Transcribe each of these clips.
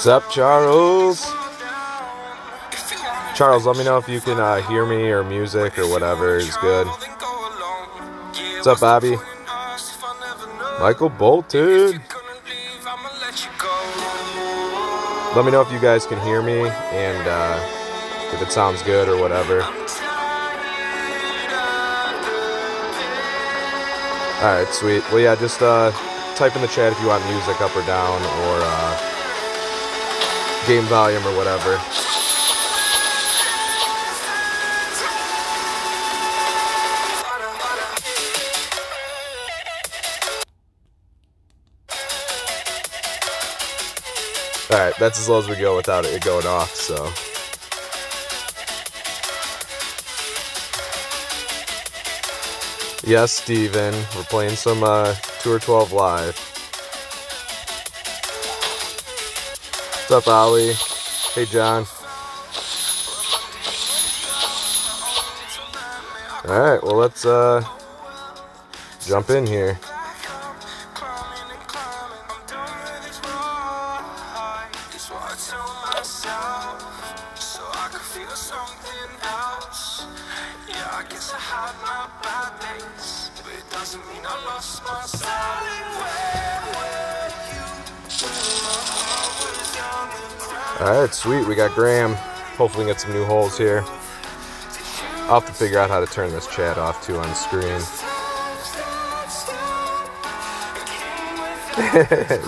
up, Charles? Charles, let me know if you can hear me or music or whatever is good. What's up, Bobby? Michael Bolton. Let me know if you guys can hear me and if it sounds good or whatever. Alright, sweet. Well, yeah, just type in the chat if you want music up or down or game volume or whatever. Alright, that's as low as we go without it going off, so. Yes, Steven, we're playing some Tour 12 live. What's up, Ollie? Hey, John. Alright, well, let's jump in here. Alright, sweet, we got Graham. Hopefully we can get some new holes here. I'll have to figure out how to turn this chat off too on the screen.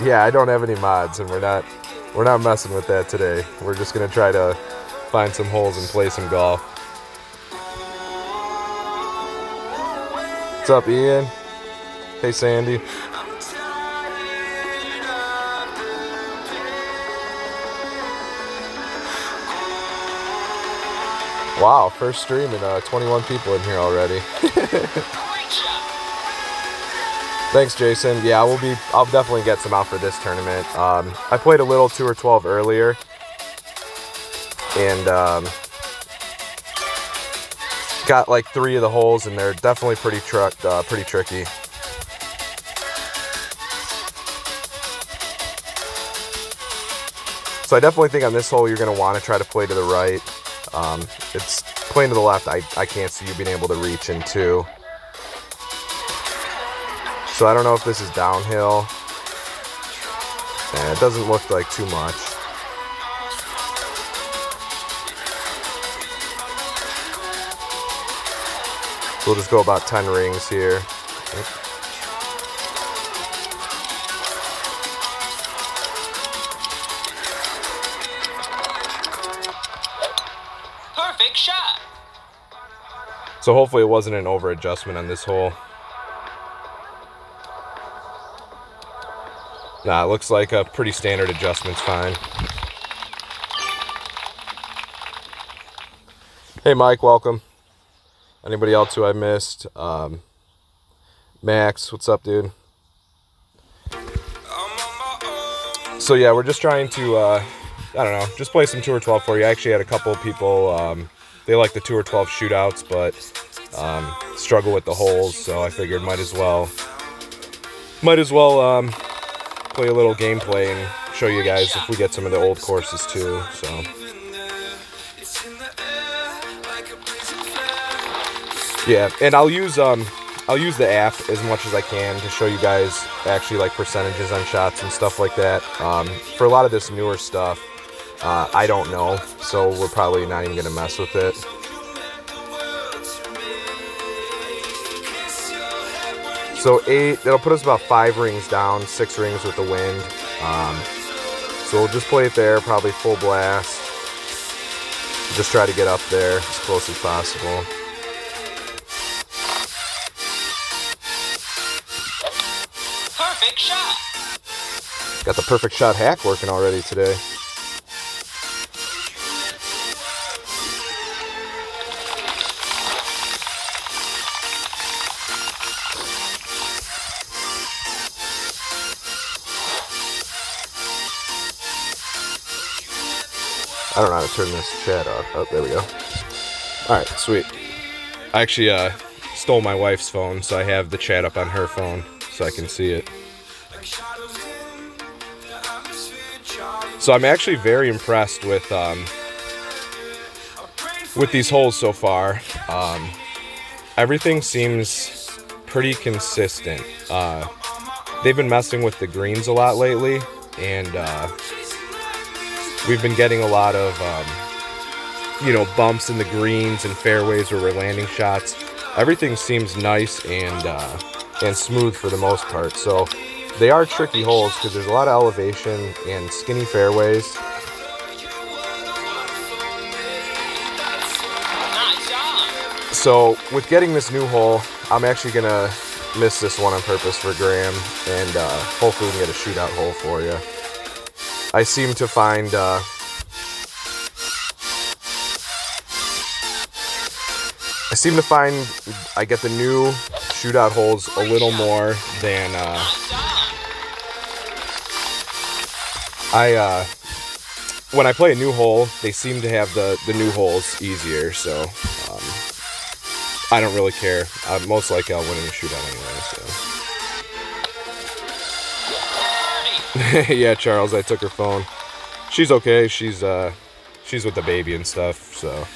Yeah, I don't have any mods and we're not messing with that today. We're just gonna try to find some holes and play some golf. What's up, Ian? Hey, Sandy. Wow, first stream and 21 people in here already. Thanks, Jason. Yeah, I'll definitely get some out for this tournament. I played a little Tour 12 earlier, and got like 3 of the holes, and they're definitely pretty tricky. So I definitely think on this hole you're going to want to try to play to the right. It's playing to the left, I can't see you being able to reach into. So I don't know if this is downhill. It doesn't look like too much. So we'll just go about 10 rings here. Perfect shot. So hopefully it wasn't an over adjustment on this hole. Nah, it looks like a pretty standard adjustment's fine. Hey Mike, welcome. Anybody else who I missed? Max, what's up, dude? So yeah, we're just trying to, I don't know, just play some Tour 12 for you. I actually had a couple of people, they like the Tour 12 shootouts, but struggle with the holes, so I figured might as well play a little gameplay and show you guys if we get some of the old courses too. So yeah, and I'll use the app as much as I can to show you guys actually like percentages on shots and stuff like that. For a lot of this newer stuff, I don't know, so we're probably not even gonna mess with it. So 8, that'll put us about 5 rings down, 6 rings with the wind. So we'll just play it there, probably full blast. Just try to get up there as close as possible. Perfect shot. Got the perfect shot hack working already today. I don't know how to turn this chat off. Oh, there we go. Alright, sweet. I actually stole my wife's phone, so I have the chat up on her phone so I can see it. So I'm actually very impressed with these holes so far. Everything seems pretty consistent. They've been messing with the greens a lot lately, and we've been getting a lot of bumps in the greens and fairways where we're landing shots. Everything seems nice and smooth for the most part. So they are tricky holes because there's a lot of elevation and skinny fairways. So with getting this new hole, I'm actually gonna miss this one on purpose for Graham, and hopefully we can get a shootout hole for you. I seem to find I get the new shootout holes a little more than when I play a new hole, they seem to have the new holes easier, so I don't really care. Most likely I'll win in a shootout anyway, so. Yeah, Charles, I took her phone. She's okay. She's with the baby and stuff, so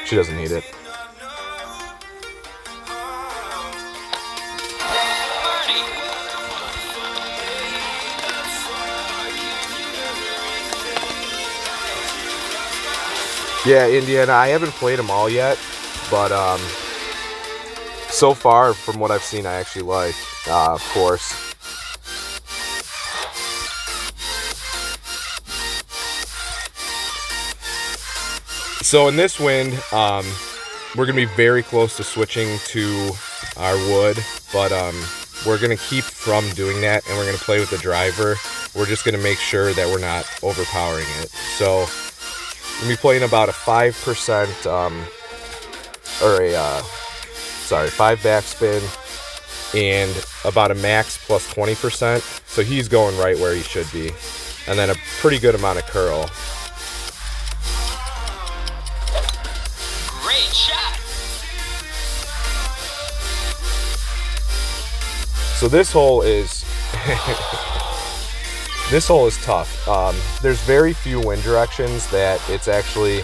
she doesn't need it. Yeah, Indiana, I haven't played them all yet, but so far from what I've seen, I actually like, of course. So in this wind, we're gonna be very close to switching to our wood, but we're gonna keep from doing that, and we're gonna play with the driver. We're just gonna make sure that we're not overpowering it. So we're gonna be playing about a 5% 5 backspin and about a max plus 20%. So he's going right where he should be, and then a pretty good amount of curl. Great shot. So this hole is this hole is tough. There's very few wind directions that it's actually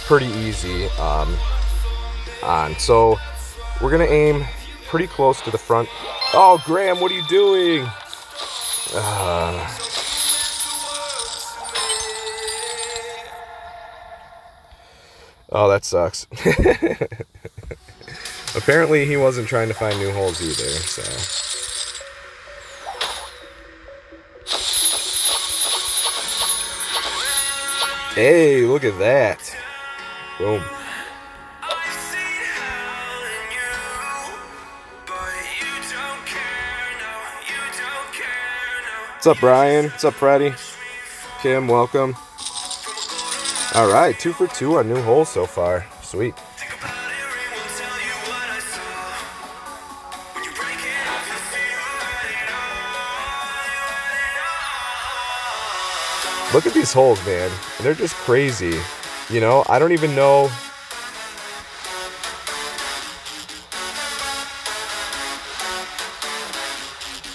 pretty easy on. So we're gonna aim pretty close to the front. Oh, Graham, what are you doing? Oh, that sucks. Apparently he wasn't trying to find new holes either, so. Hey, look at that. Boom. What's up, Brian? What's up, Freddie? Kim, welcome. All right, 2 for 2 on new holes so far. Sweet. Look at these holes, man. They're just crazy. You know, I don't even know.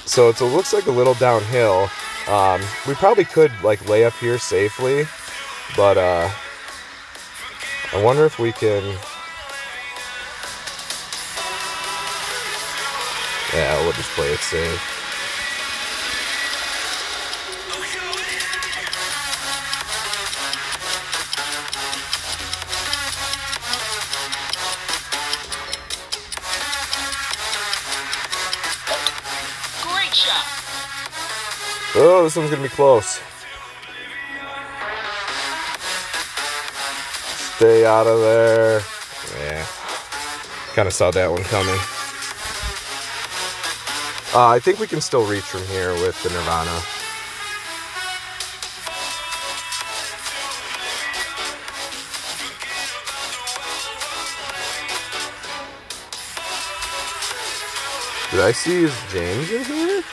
So it looks like a little downhill. We probably could like lay up here safely, but I wonder if we can. Yeah, we'll just play it safe. Oh, this one's gonna be close. Stay out of there. Yeah, kind of saw that one coming. I think we can still reach from here with the Nirvana. Did I see James in here?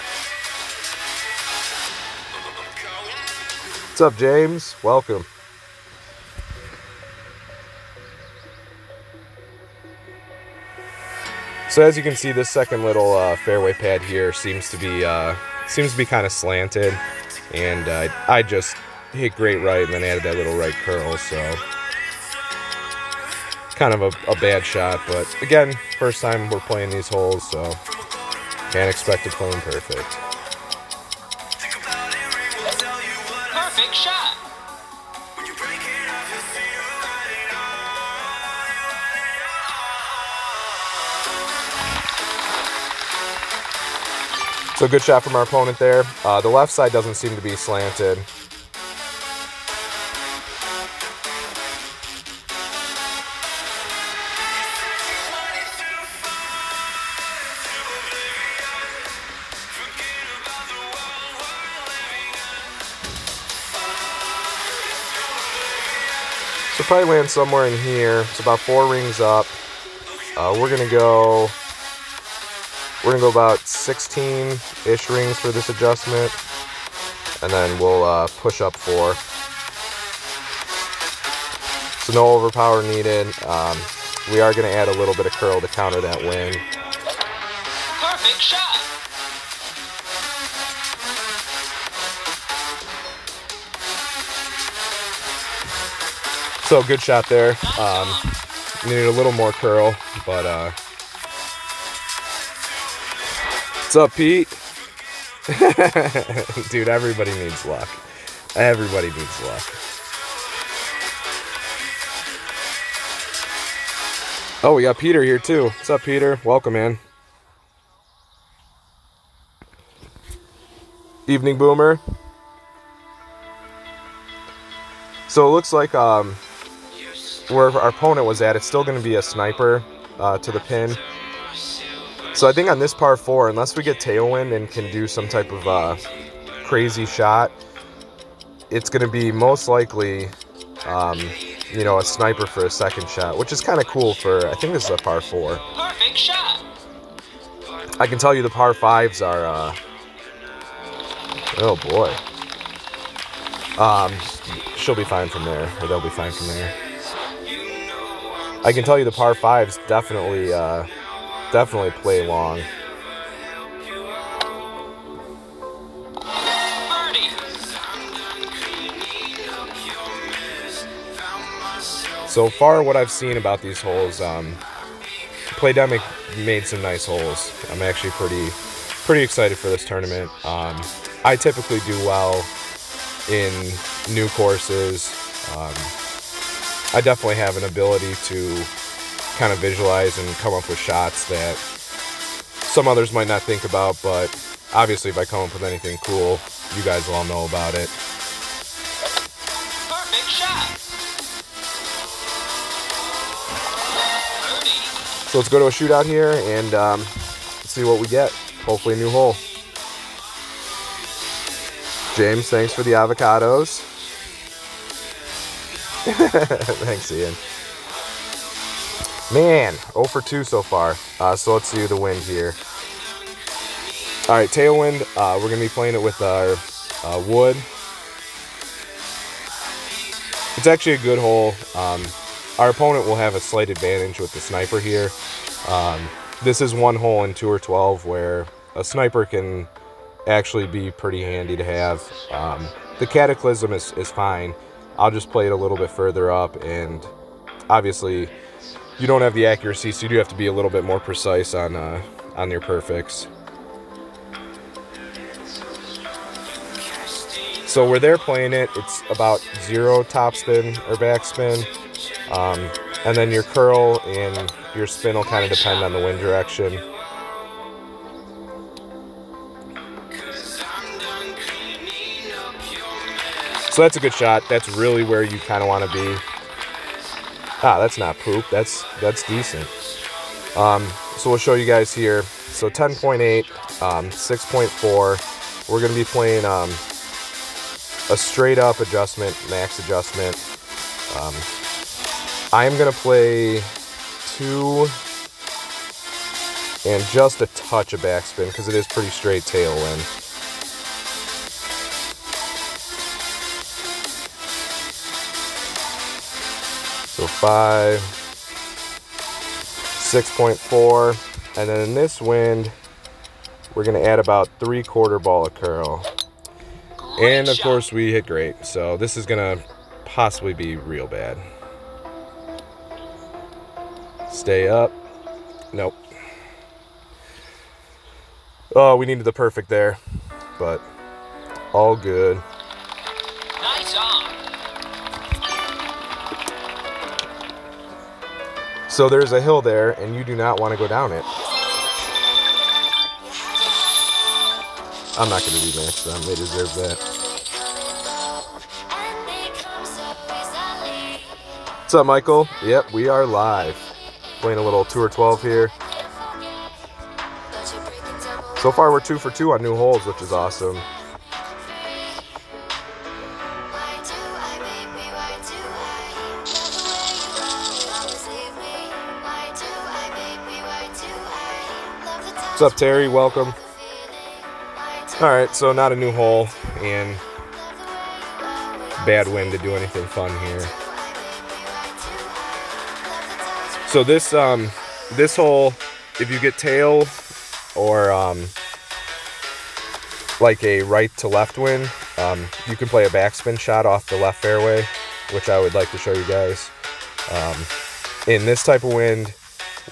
What's up, James? Welcome. So as you can see, this second little fairway pad here seems to be kind of slanted. and I just hit great right and then added that little right curl, so kind of a bad shot. But again, first time we're playing these holes, so can't expect to play them perfect. Perfect shot. So good shot from our opponent there. The left side doesn't seem to be slanted. So probably land somewhere in here. It's about 4 rings up. We're gonna go about 16-ish rings for this adjustment, and then we'll push up 4. So no overpower needed. We are gonna add a little bit of curl to counter that wind. Perfect shot. So good shot there. Needed a little more curl, but what's up, Pete? Dude, everybody needs luck. Everybody needs luck. Oh, we got Peter here too. What's up, Peter? Welcome, man. Evening, Boomer. So it looks like where our opponent was at, it's still going to be a sniper to the pin. So I think on this par 4, unless we get tailwind and can do some type of crazy shot, it's going to be most likely, you know, a sniper for a second shot, which is kind of cool for, I think this is a par 4. Perfect shot. I can tell you the par 5s are, oh boy. She'll be fine from there, or they'll be fine from there. I can tell you the par 5s definitely, definitely play long. Birdie. So far, what I've seen about these holes, Playdemic made some nice holes. I'm actually pretty excited for this tournament. I typically do well in new courses. I definitely have an ability to kind of visualize and come up with shots that some others might not think about, but obviously if I come up with anything cool, you guys will all know about it. Perfect shot. Birdie. So let's go to a shootout here and see what we get. Hopefully a new hole. James, thanks for the avocados. Thanks, Ian. Man, 0 for 2 so far. So let's do the wind here. All right, tailwind. We're going to be playing it with our wood. It's actually a good hole. Our opponent will have a slight advantage with the sniper here. This is one hole in Tour 12 where a sniper can actually be pretty handy to have. The Cataclysm is fine. I'll just play it a little bit further up, and obviously you don't have the accuracy, so you do have to be a little bit more precise on your perfects. So where they're playing it, it's about 0 topspin or backspin, and then your curl and your spin will kind of depend on the wind direction. So that's a good shot. That's really where you kind of want to be. Ah, that's not poop. That's decent. So we'll show you guys here. So 10.8, 6.4. We're going to be playing a straight up adjustment, max adjustment. I am going to play 2 and just a touch of backspin because it is pretty straight tailwind. So 5, 6.4, and then in this wind, we're going to add about 3/4 ball of curl. And of course we hit great. So this is gonna possibly be real bad. Stay up. Nope. Oh, we needed the perfect there, but all good. Nice on. So there's a hill there, and you do not want to go down it. I'm not going to rematch them. They deserve that. What's up, Michael? Yep, we are live. Playing a little Tour 12 here. So far, we're 2 for 2 on new holes, which is awesome. What's up, Terry? Welcome. Alright, so not a new hole, and bad wind to do anything fun here. So this hole, if you get tail or like a right to left wind, you can play a backspin shot off the left fairway, which I would like to show you guys. In this type of wind,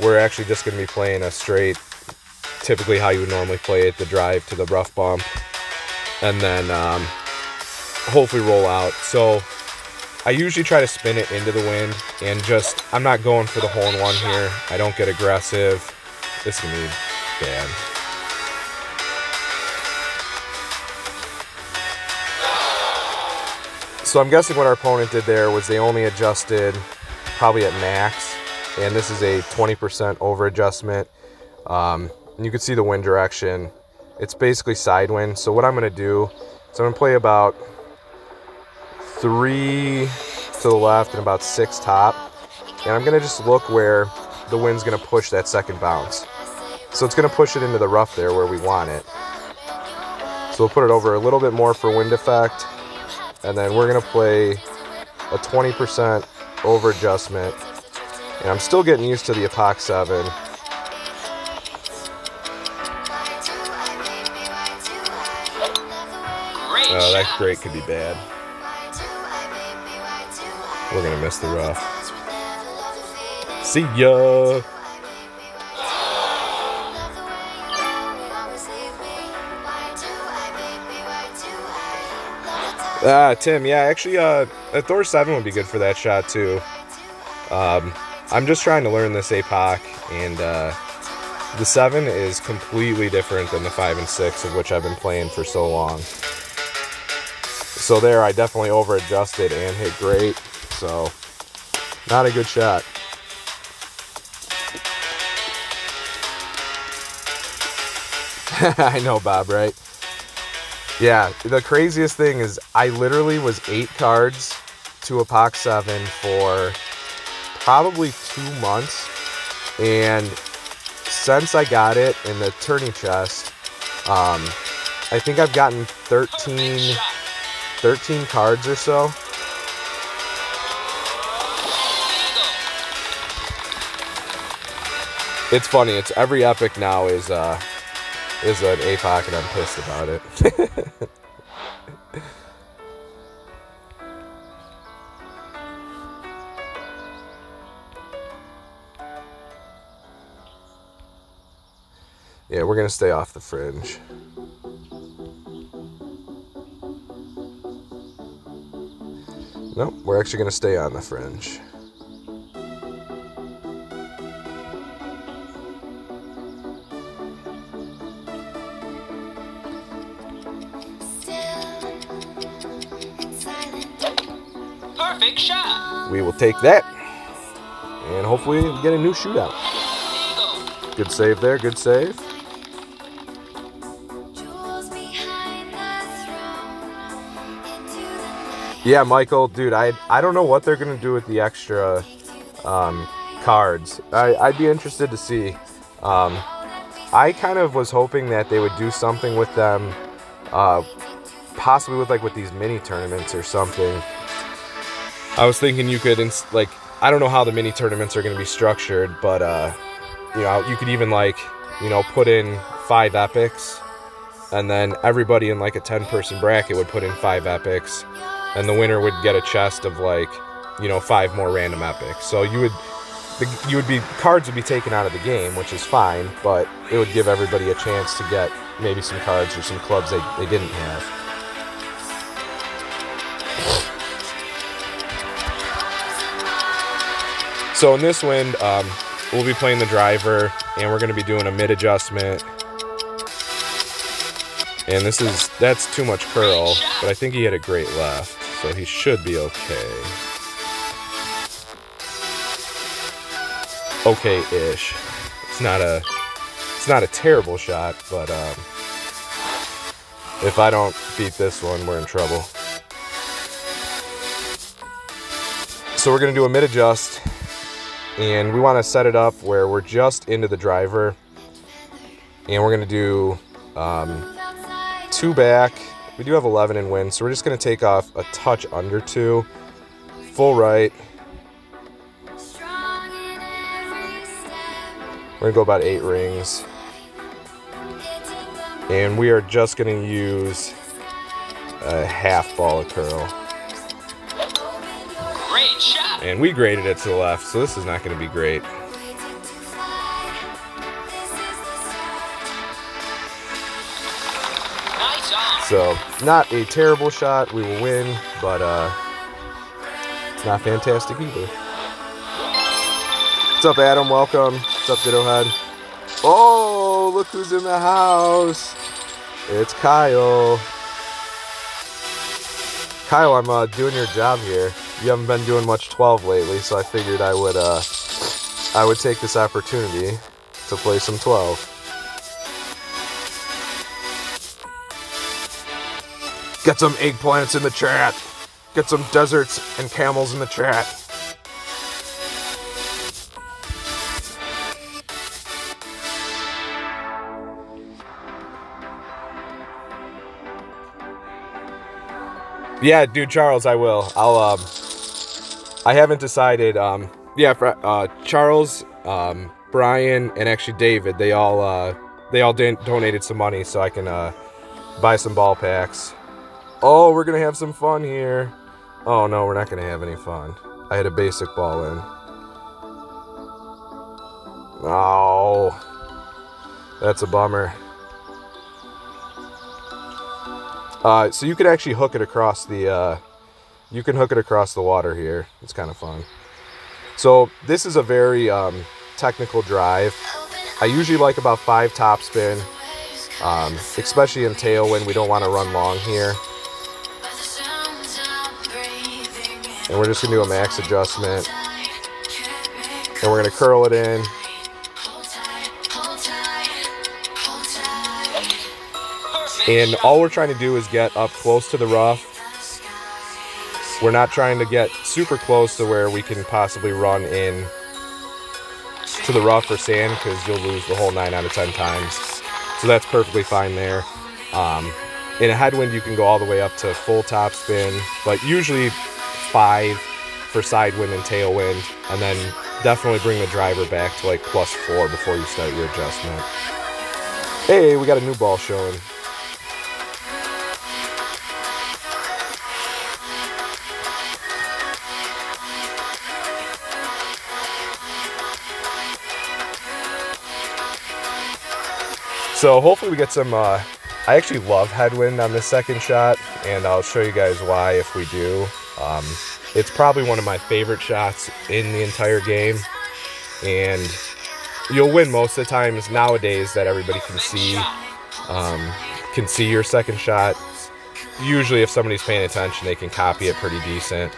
we're actually just going to be playing a straight, typically how you would normally play it, the drive to the rough bump, and then hopefully roll out. So I usually try to spin it into the wind, and just, I'm not going for the hole-in-one here. I don't get aggressive. This can be bad. So I'm guessing what our opponent did there was they only adjusted probably at max, and this is a 20% over adjustment. And you can see the wind direction. It's basically side wind. So what I'm going to do is I'm going to play about 3 to the left and about 6 top. And I'm going to just look where the wind's going to push that second bounce. So it's going to push it into the rough there where we want it. So we'll put it over a little bit more for wind effect. And then we're going to play a 20% over adjustment. And I'm still getting used to the Epoch 7. Oh, that great could be bad. We're going to miss the rough. See ya! Tim, yeah, actually, a Thor 7 would be good for that shot, too. I'm just trying to learn this Epoch, and the 7 is completely different than the 5 and 6, of which I've been playing for so long. So there, I definitely over-adjusted and hit great, so not a good shot. I know, Bob, right? Yeah, the craziest thing is I literally was 8 cards to Epoch 7 for probably 2 months, and since I got it in the Tourney chest, I think I've gotten 13 cards or so. It's funny, it's every epic now is an Epoch, and I'm pissed about it. Yeah, we're gonna stay off the fringe. Nope, we're actually gonna stay on the fringe. Perfect shot. We will take that, and hopefully we get a new shootout. Good save there, good save. Yeah, Michael, dude, I don't know what they're gonna do with the extra cards. I'd be interested to see. I kind of was hoping that they would do something with them, possibly with these mini tournaments or something. I was thinking you could, I don't know how the mini tournaments are going to be structured, but, you know, you could even, put in 5 epics and then everybody in like a 10-person bracket would put in 5 epics, and the winner would get a chest of like, you know, 5 more random epics. So cards would be taken out of the game, which is fine, but it would give everybody a chance to get maybe some cards or some clubs they didn't have. So in this wind, we'll be playing the driver, and we're going to be doing a mid adjustment. And that's too much curl, but I think he had a great left, so he should be okay. Okay-ish. It's not a terrible shot, but if I don't beat this one, we're in trouble. So we're going to do a mid adjust. And we want to set it up where we're just into the driver. And we're going to do 2 back. We do have 11 in wind, so we're just going to take off a touch under 2. Full right. We're going to go about 8 rings. And we are just going to use a half ball of curl. Great shot. And we graded it to the left, so this is not going to be great. Nice on. So, not a terrible shot. We will win, but it's not fantastic either. What's up, Adam? Welcome. What's up, Dittohead? Oh, look who's in the house. It's Kyle. Kyle, I'm doing your job here. You haven't been doing much 12 lately, so I figured I would take this opportunity to play some 12. Get some eggplants in the chat. Get some deserts and camels in the chat. Yeah, dude, Charles, I will. I haven't decided. Charles, Brian, and actually David, they all donated some money so I can buy some ball packs. Oh, we're gonna have some fun here. Oh no, we're not gonna have any fun. I had a basic ball in. Oh, that's a bummer. So you could actually hook it across the, you can hook it across the water here. It's kind of fun. So this is a very technical drive. I usually like about 5 topspin, especially in tailwind. We don't want to run long here. And we're just going to do a max adjustment. And we're going to curl it in. And all we're trying to do is get up close to the rough. We're not trying to get super close to where we can possibly run in to the rough or sand, because you'll lose the whole 9 out of 10 times. So that's perfectly fine there. In a headwind, you can go all the way up to full topspin, but usually 5 for sidewind and tailwind, and then definitely bring the driver back to like +4 before you start your adjustment. Hey, we got a new ball showing. So hopefully we get some, I actually love headwind on this second shot, and I'll show you guys why if we do. It's probably one of my favorite shots in the entire game, and you'll win most of the times nowadays that everybody can see your second shot. Usually if somebody's paying attention, they can copy it pretty decent.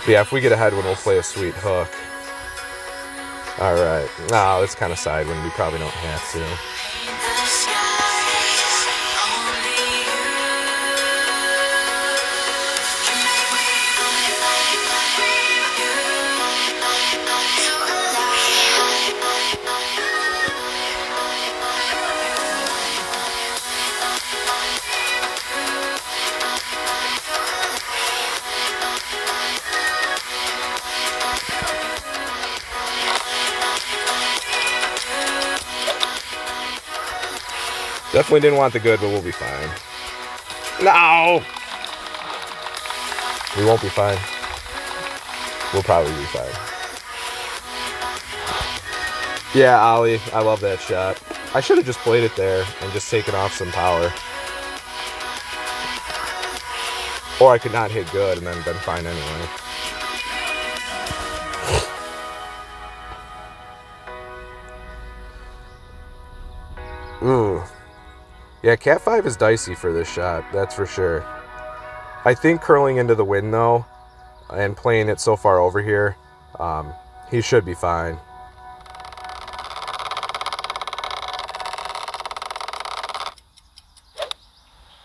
But yeah, if we get a headwind, we'll play a sweet hook. Alright. No, that's kind of sidewind. We probably don't have to. Definitely didn't want the good, but we'll be fine. No! We won't be fine. We'll probably be fine. Yeah, Ollie, I love that shot. I should have just played it there and just taken off some power. Or I could not hit good and then been fine anyway. Ooh. Yeah, Cat 5 is dicey for this shot, that's for sure. I think curling into the wind, though, and playing it so far over here, he should be fine.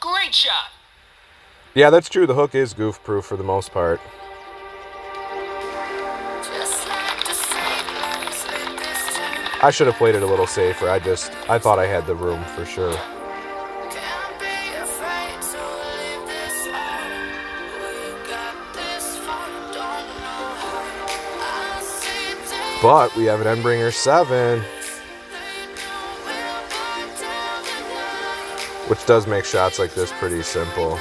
Great shot. Yeah, that's true. The hook is goof-proof for the most part. I should have played it a little safer. I thought I had the room for sure. But we have an Endbringer 7. Which does make shots like this pretty simple.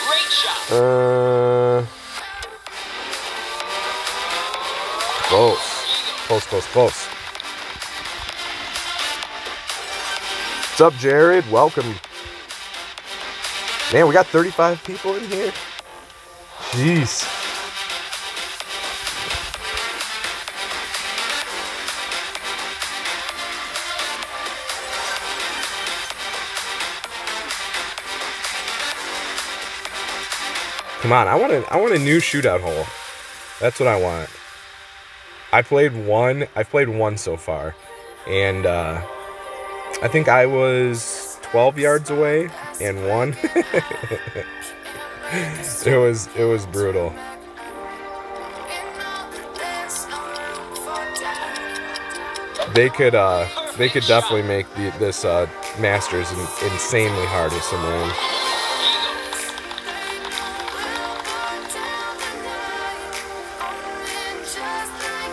Great shot. Close. What's up, Jared? Welcome. Man, we got 35 people in here. Jeez. Come on, I want a new shootout hole. That's what I want. I've played one so far, and I think I was 12 yards away and won. It was brutal. They could definitely make this Masters insanely hard with some rain.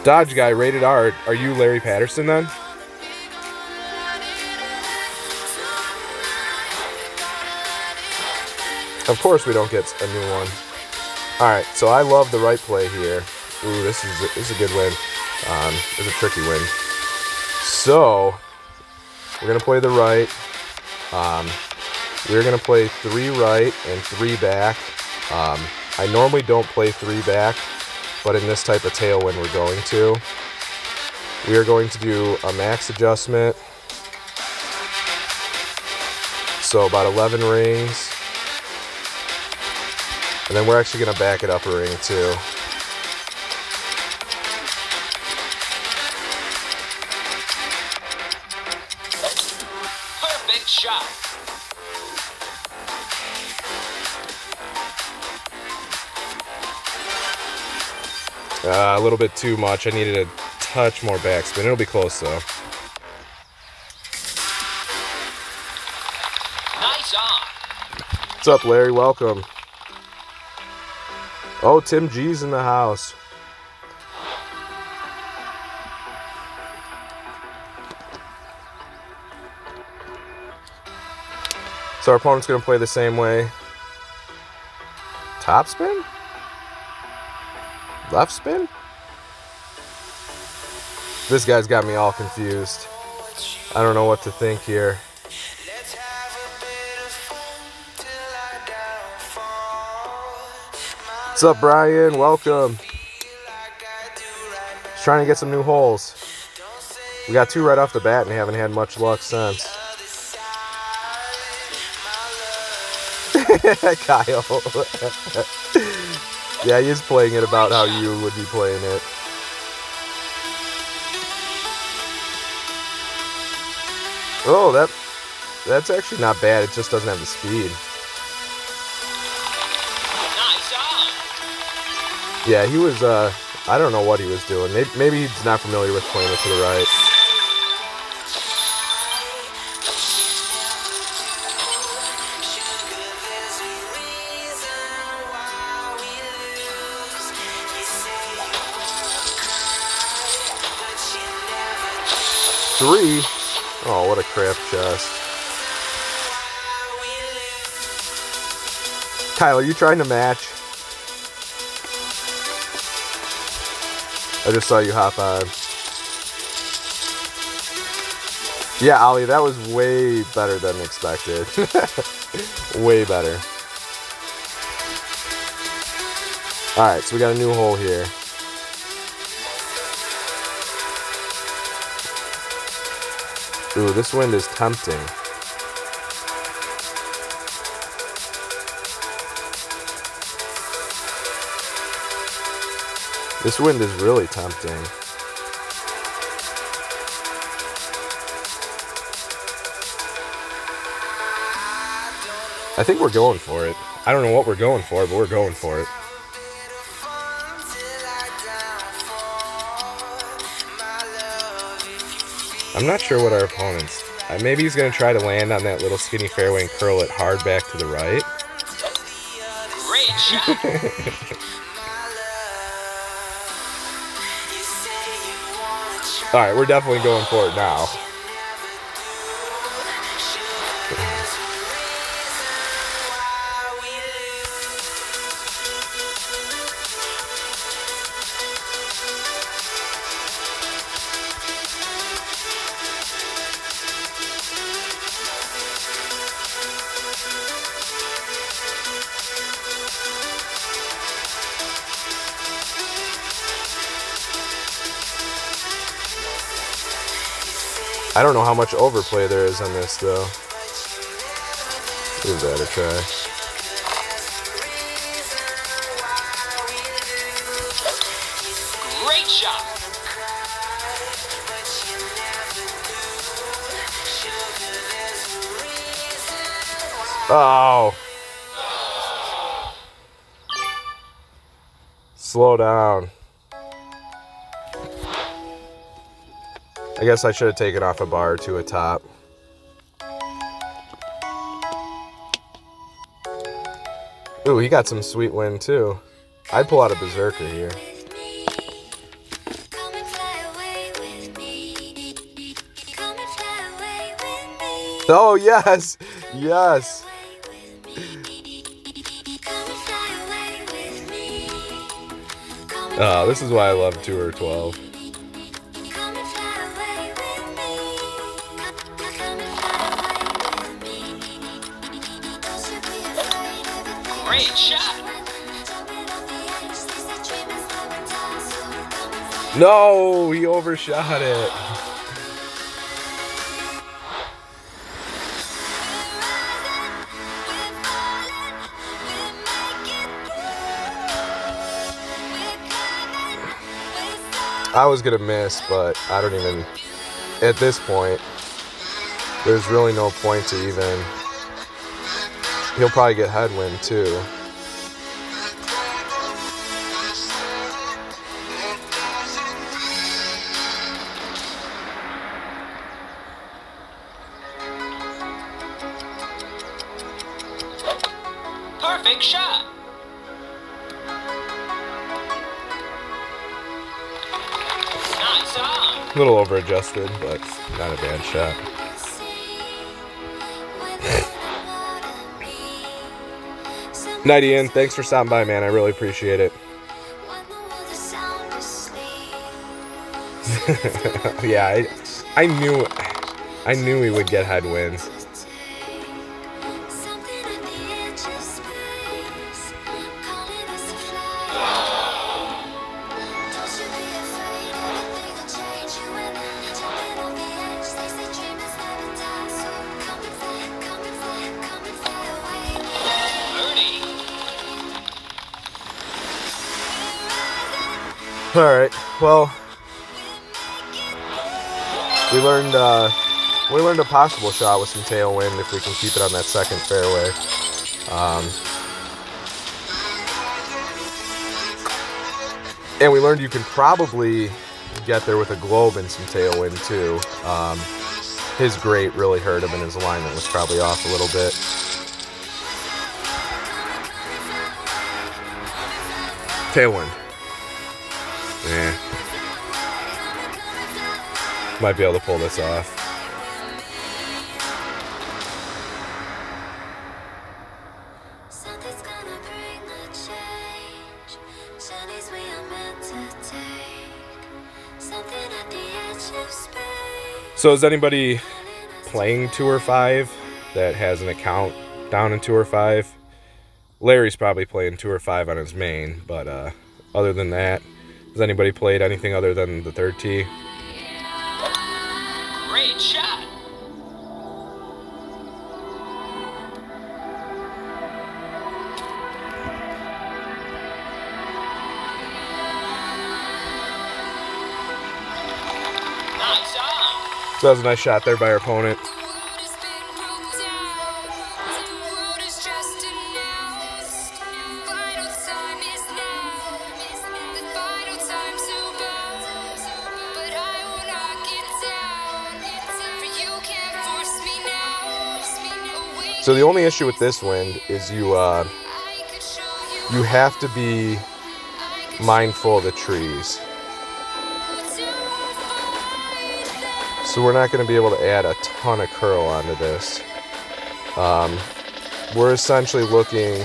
Dodge guy, rated R. Are you Larry Patterson then? Of course we don't get a new one. Alright, so I love the right play here. Ooh, this is a good win. It's a tricky win. So, we're going to play the right. We're going to play 3 right and 3 back. I normally don't play 3 back, but in this type of tailwind we're going to. We are going to do a max adjustment. So about 11 rings. And then we're actually going to back it up a ring too. Perfect shot. A little bit too much. I needed a touch more backspin. It'll be close though. Nice on. What's up, Larry? Welcome. Oh, Tim G's in the house. So our opponent's going to play the same way. Top spin? Left spin? This guy's got me all confused. I don't know what to think here. What's up, Brian? Welcome. Just trying to get some new holes. We got 2 right off the bat and haven't had much luck since. Kyle. Yeah, he is playing it about how you would be playing it. Oh, that's actually not bad. It just doesn't have the speed. Nice on. Yeah, he was, I don't know what he was doing. Maybe he's not familiar with playing it to the right. 3. Oh, what a crap chest. Kyle, are you trying to match? I just saw you hop on. Yeah, Ollie, that was way better than expected. Way better. Alright, so we got a new hole here. Ooh, this wind is tempting. This wind is really tempting. I think we're going for it. I don't know what we're going for, but we're going for it. I'm not sure what our opponent's... maybe he's going to try to land on that little skinny fairway and curl it hard back to the right. Great shot. Alright, we're definitely going for it now. I don't know how much overplay there is on this, though. Give that a try. Great shot. Oh. Slow down. I guess I should have taken off a bar or two at top. Ooh, he got some sweet wind too. I'd pull out a berserker here. Oh, yes! Yes! Oh, this is why I love Tour 12. Great shot. No, he overshot it. I was gonna miss, but I don't even, at this point, there's really no point to even, he'll probably get headwind too. Perfect shot. Nice on. A little over adjusted, but not a bad shot. Night Ian, thanks for stopping by, man. I really appreciate it. Yeah, I knew he would get headwinds. All right. Well, we learned a possible shot with some tailwind if we can keep it on that second fairway. And we learned you can probably get there with a globe and some tailwind too. His grate really hurt him, and his alignment was probably off a little bit. Tailwind. Yeah. Might be able to pull this off. So is anybody playing Tour 5 that has an account down in Tour 5? Larry's probably playing Tour 5 on his main, but other than that, has anybody played anything other than the third tee? Great shot. Nice on. So that was a nice shot there by our opponent. So the only issue with this wind is you have to be mindful of the trees. So we're not going to be able to add a ton of curl onto this. We're essentially looking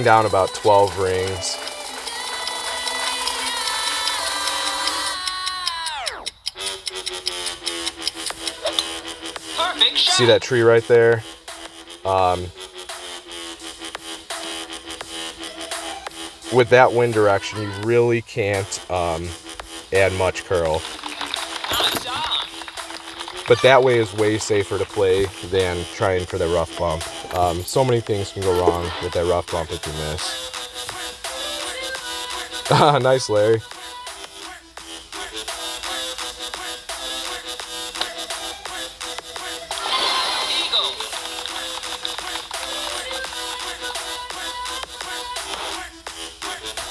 down about 12 rings. Perfect shot. See that tree right there? With that wind direction, you really can't add much curl. Nice on. But that way is way safer to play than trying for the rough bump. So many things can go wrong with that rough bump if you miss. Nice, Larry. Eagle.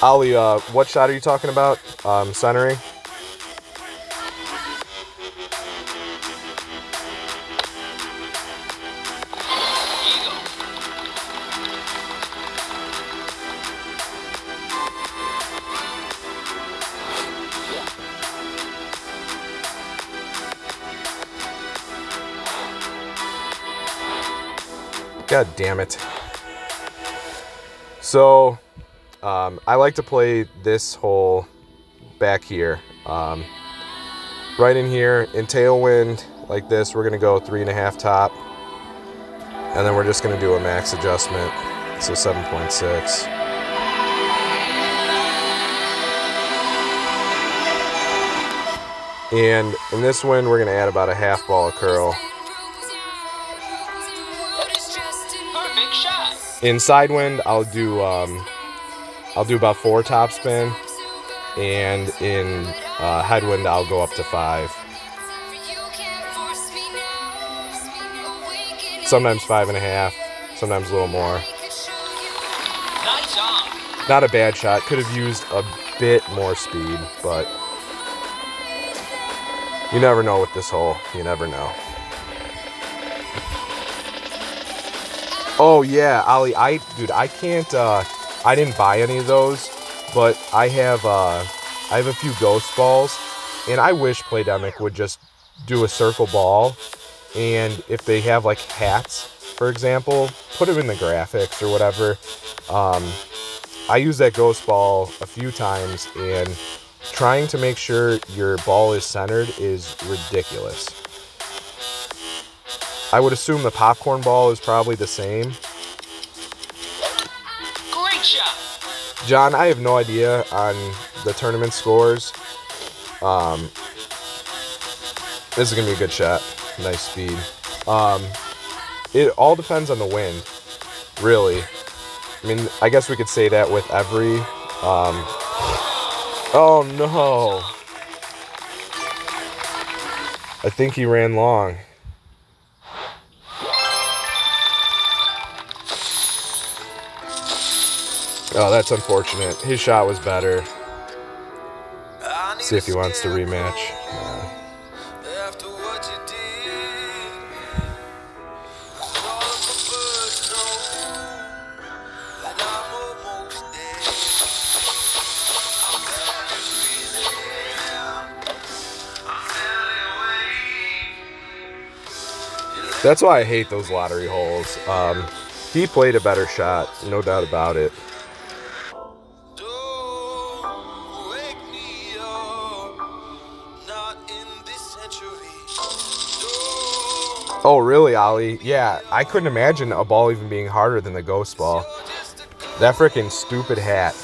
Ollie, what shot are you talking about? Centering? Eagle. God damn it. So, I like to play this hole back here. Right in here, in tailwind, like this, we're gonna go 3.5 top. And then we're just gonna do a max adjustment, so 7.6. And in this wind, we're gonna add about a half ball of curl. Perfect shot. In side wind, I'll do about 4 top spin, and in headwind, I'll go up to 5. Sometimes 5.5, sometimes a little more. Nice on. Not a bad shot. Could have used a bit more speed, but you never know with this hole. You never know. Oh yeah, Ollie, I can't. I didn't buy any of those, but I have a few ghost balls, and I wish Playdemic would just do a circle ball, and if they have like hats, for example, put them in the graphics or whatever. I use that ghost ball a few times, and trying to make sure your ball is centered is ridiculous. I would assume the popcorn ball is probably the same. Great shot. John, I have no idea on the tournament scores. This is going to be a good shot. Nice speed. It all depends on the wind, really. I mean, I guess we could say that with every... oh, no. I think he ran long. Oh, that's unfortunate. His shot was better. See if he wants to rematch. That's why I hate those lottery holes. He played a better shot, no doubt about it. Oh, really, Ollie? Yeah, I couldn't imagine a ball even being harder than the ghost ball. That freaking stupid hat.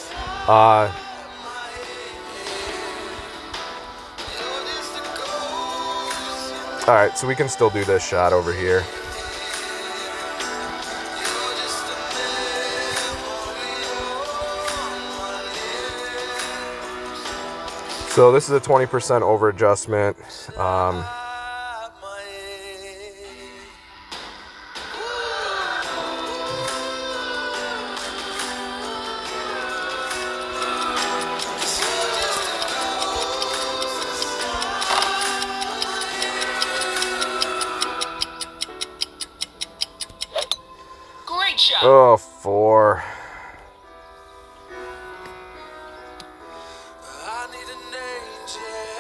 Alright, so we can still do this shot over here. So this is a 20% over adjustment. Great shot. Oh, 4.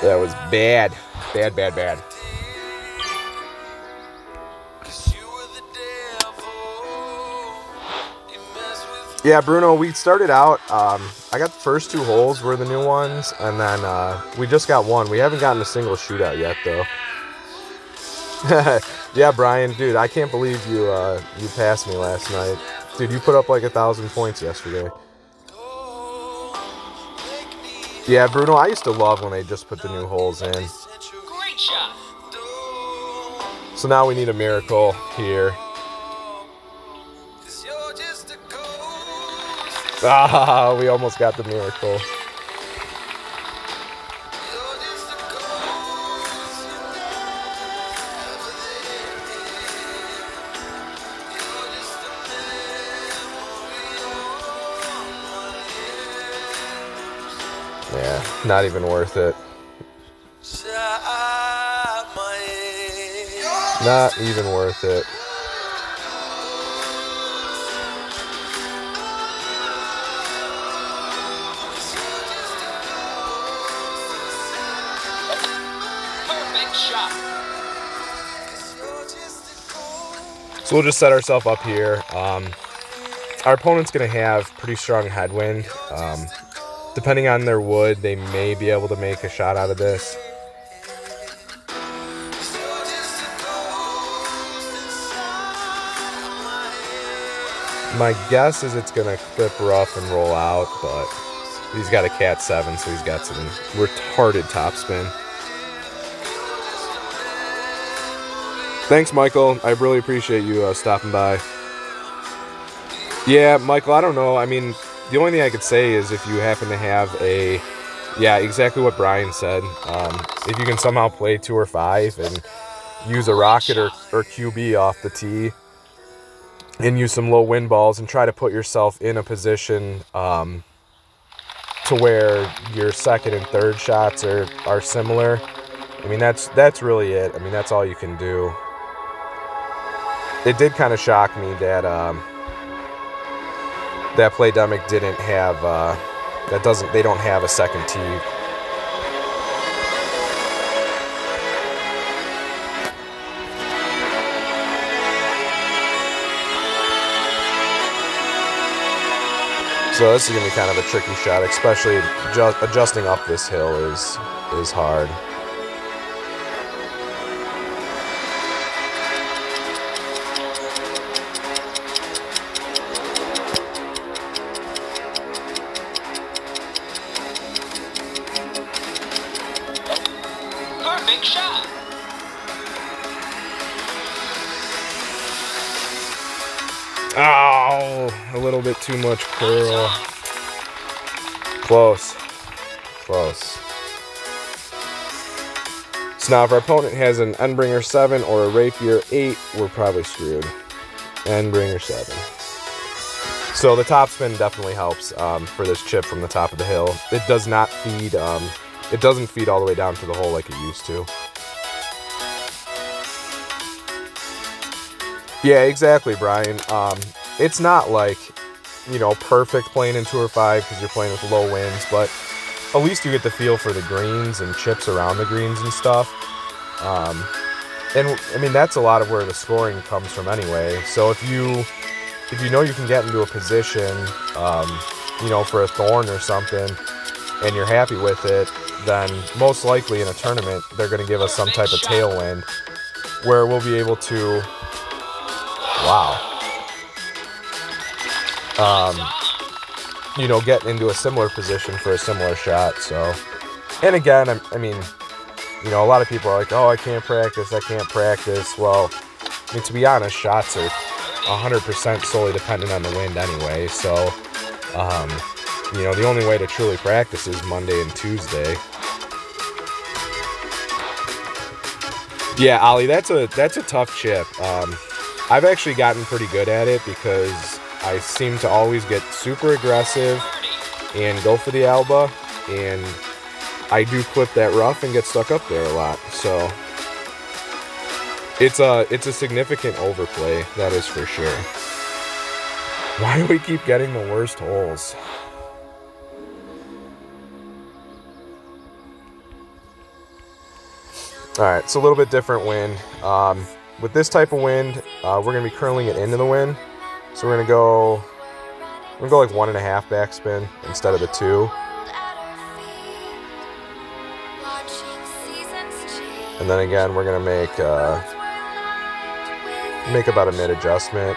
That was bad. Bad, bad, bad. Yeah, Bruno, we started out, I got the first 2 holes were the new ones, and then we just got one. We haven't gotten a single shootout yet, though. Yeah, Brian, dude, I can't believe you passed me last night. Dude, you put up like 1,000 points yesterday. Yeah, Bruno, I used to love when they just put the new holes in. Great shot. So now we need a miracle here. Ah, we almost got the miracle. Yeah, not even worth it. Not even worth it. Perfect shot. So we'll just set ourselves up here. Our opponent's going to have pretty strong headwind. Depending on their wood, they may be able to make a shot out of this. My guess is it's going to clip rough and roll out, but he's got a cat 7, so he's got some retarded topspin. Thanks, Michael. I really appreciate you stopping by. Yeah, Michael, I don't know. I mean, the only thing I could say is if you happen to have a, yeah, exactly what Brian said. If you can somehow play 2 or 5 and use a rocket or QB off the tee and use some low wind balls and try to put yourself in a position to where your second and third shots are similar. I mean, that's really it. I mean, that's all you can do. It did kind of shock me that that Playdemic didn't have they don't have a second tee. So this is gonna be kind of a tricky shot, especially adjusting up this hill is hard. Perfect shot. Oh, a little bit too much curl. Close. Close. So now if our opponent has an Endbringer 7 or a Rapier 8, we're probably screwed. Endbringer 7. So the topspin definitely helps for this chip from the top of the hill. It does not feed, it doesn't feed all the way down to the hole like it used to. Yeah, exactly, Brian. It's not like, you know, perfect playing in 2 or 5 because you're playing with low winds, but at least you get the feel for the greens and chips around the greens and stuff. And I mean, that's a lot of where the scoring comes from anyway. So if you know you can get into a position, you know, for a thorn or something, and you're happy with it, then most likely in a tournament they're going to give us some type of tailwind where we'll be able to, you know, get into a similar position for a similar shot. So, and again, I mean, you know, a lot of people are like, oh, I can't practice. Well, I mean, to be honest, shots are 100% solely dependent on the wind anyway. So, you know, the only way to truly practice is Monday and Tuesday. Yeah, Ollie, that's a tough chip. I've actually gotten pretty good at it because I seem to always get super aggressive and go for the alba, and I do clip that rough and get stuck up there a lot. So it's a significant overplay, that is for sure. Why do we keep getting the worst holes? Alright, so a little bit different wind. With this type of wind, we're going to be curling it into the wind. So we're going to go like 1.5 backspin instead of the 2. And then again, we're going to make about a mid adjustment.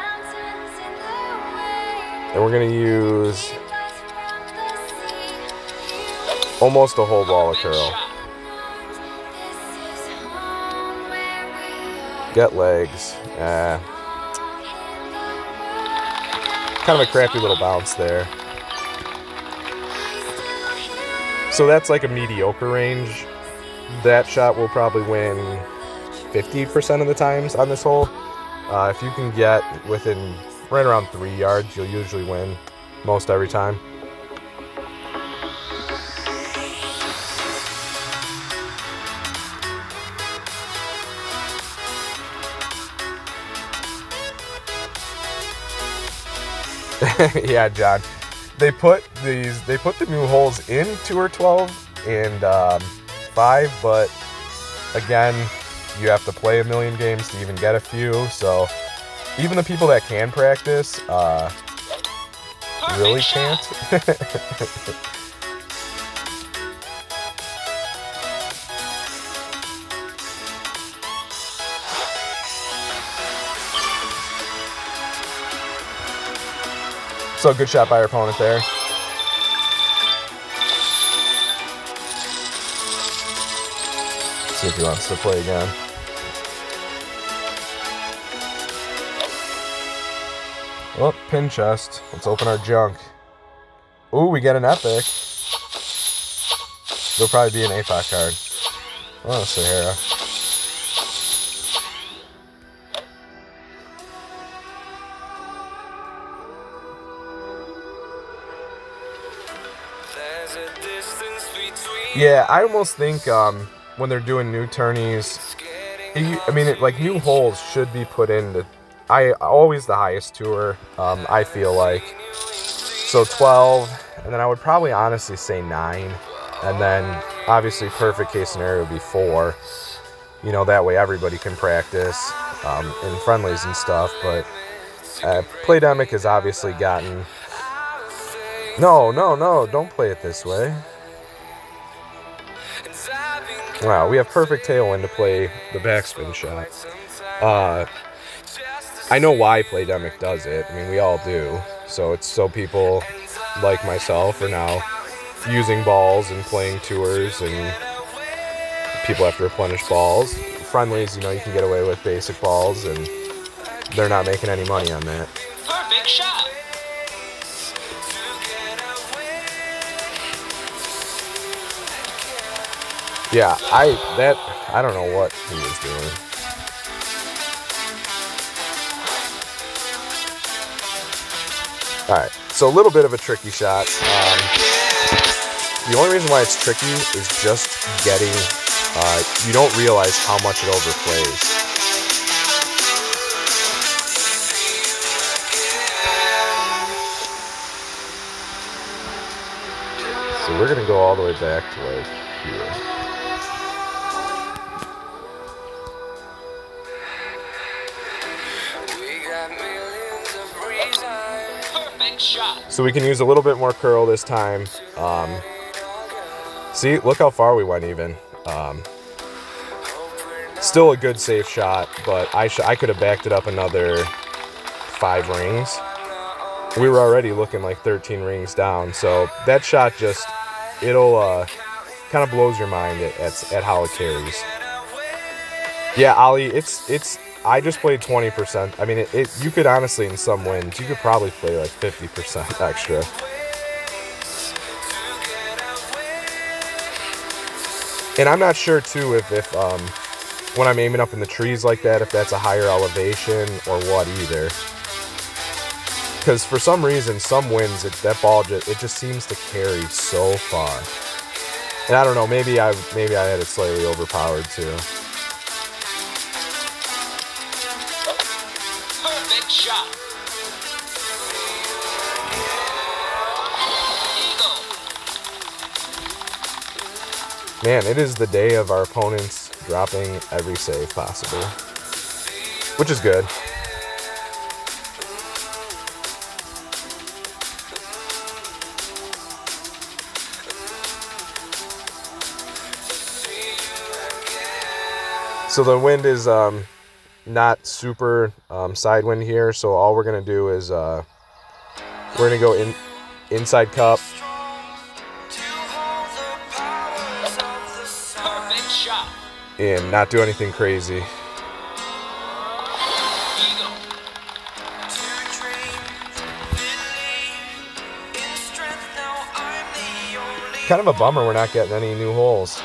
And we're going to use almost a whole ball of curl. Get legs. Kind of a crappy little bounce there. So that's like a mediocre range. That shot will probably win 50% of the times on this hole. If you can get within right around 3 yards, you'll usually win most every time. Yeah, John. They put the new holes in Tour 12 and 5, but again, you have to play a million games to even get a few. So even the people that can practice really can't. So good shot by our opponent there. Let's see if he wants to play again. Well, pin chest. Let's open our junk. Ooh, we get an epic. There'll probably be an APOC card. Oh, Sahara. Yeah, I almost think when they're doing new tourneys, I mean, like new holes should be put into. Always the highest tour. I feel like so 12, and then I would probably honestly say 9, and then obviously perfect case scenario would be 4. You know, that way everybody can practice in friendlies and stuff. But Playdemic has obviously gotten. No, don't play it this way. Wow, we have perfect tailwind to play the backspin shot. I know why Playdemic does it. I mean, we all do. So it's so people like myself are now using balls and playing tours, and people have to replenish balls. Friendlies, you know, you can get away with basic balls, and they're not making any money on that. Perfect shot. Yeah, I don't know what he was doing. Alright, so a little bit of a tricky shot. The only reason why it's tricky is just getting, you don't realize how much it overplays. So we're going to go all the way back to like here. Perfect shot. So we can use a little bit more curl this time. See, look how far we went even. Still a good safe shot, but I could have backed it up another 5 rings. We were already looking like 13 rings down, so that shot just, it'll kind of blows your mind at how it carries. Yeah, Ollie, I just played 20%. I mean, you could honestly, in some wins, you could probably play like 50% extra. And I'm not sure too if when I'm aiming up in the trees like that, if that's a higher elevation or what either. Because for some reason, some winds, that ball just seems to carry so far. And I don't know, maybe I had it slightly overpowered too. Perfect shot. Eagle. Man, it is the day of our opponents dropping every save possible, which is good. So the wind is not super side wind here, so all we're going to do is we're going to go inside cup. Perfect shot. And not do anything crazy. Eagle. Kind of a bummer we're not getting any new holes.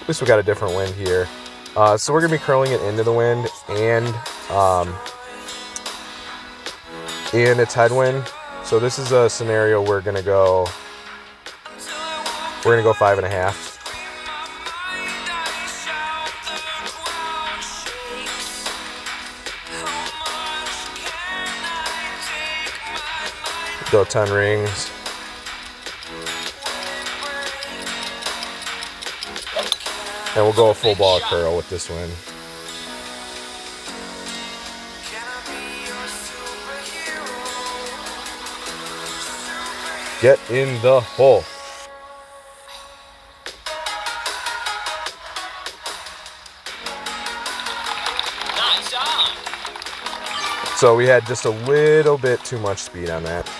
At least we got a different wind here. So we're going to be curling it into the wind and its headwind. So this is a scenario we're going to go 5.5. Go 10 rings. And we'll go a full ball curl with this one. Get in the hole. Nice on. So we had just a little bit too much speed on that.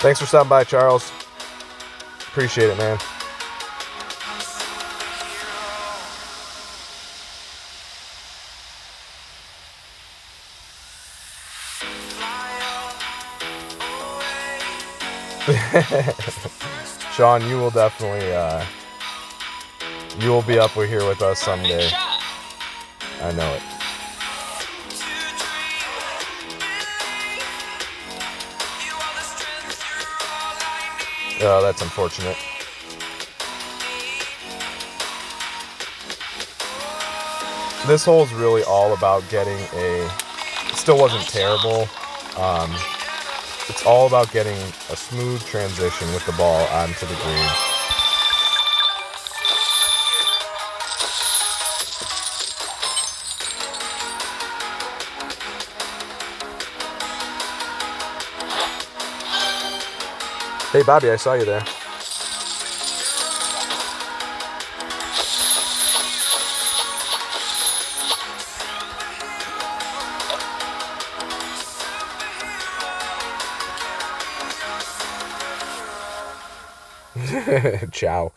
Thanks for stopping by, Charles. Appreciate it, man. Sean, you will definitely, you will be up here with us someday. I know it. Oh, that's unfortunate. This hole is really all about getting it still wasn't terrible. It's all about getting a smooth transition with the ball onto the green. Hey, Bobby, I saw you there. Ciao.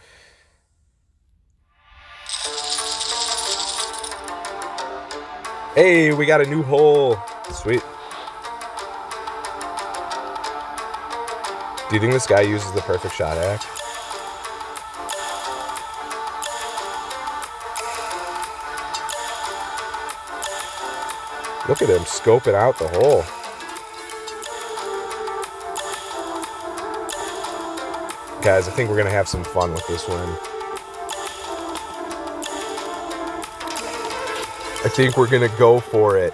Hey, we got a new hole. Sweet. Do you think this guy uses the perfect shot hack? Look at him scoping out the hole. Guys, I think we're going to have some fun with this one. I think we're gonna go for it.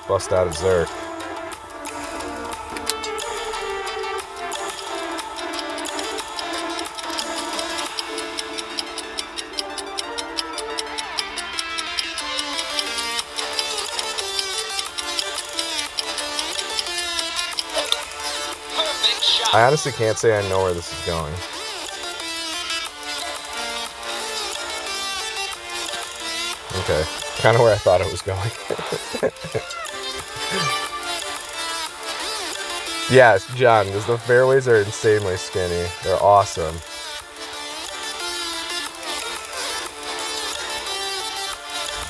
Bust out a Zerk. Perfect shot. I honestly can't say I know where this is going. Okay, kind of where I thought it was going. Yes, John, because the fairways are insanely skinny. They're awesome.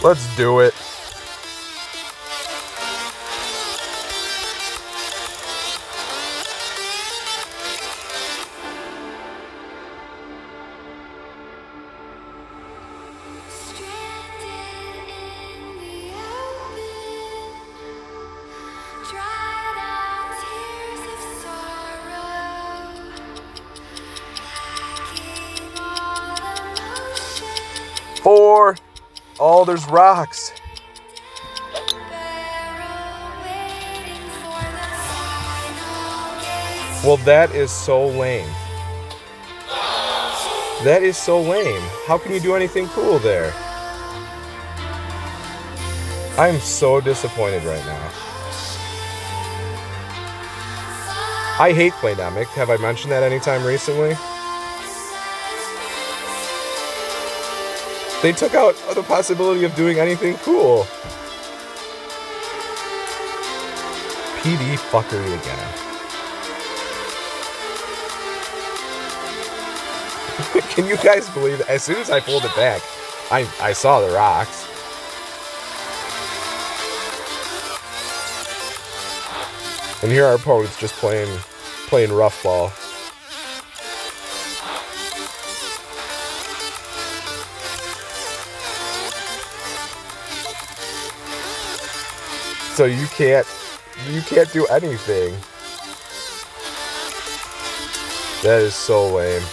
Let's do it. Four. Oh, there's rocks. Well, that is so lame. That is so lame. How can you do anything cool there? I'm so disappointed right now. I hate Playdemic. Have I mentioned that anytime recently? They took out the possibility of doing anything cool. PD fuckery again. Can you guys believe it? As soon as I pulled it back, I saw the rocks. And here our opponent's just playing rough ball. So you can't do anything. That is so lame.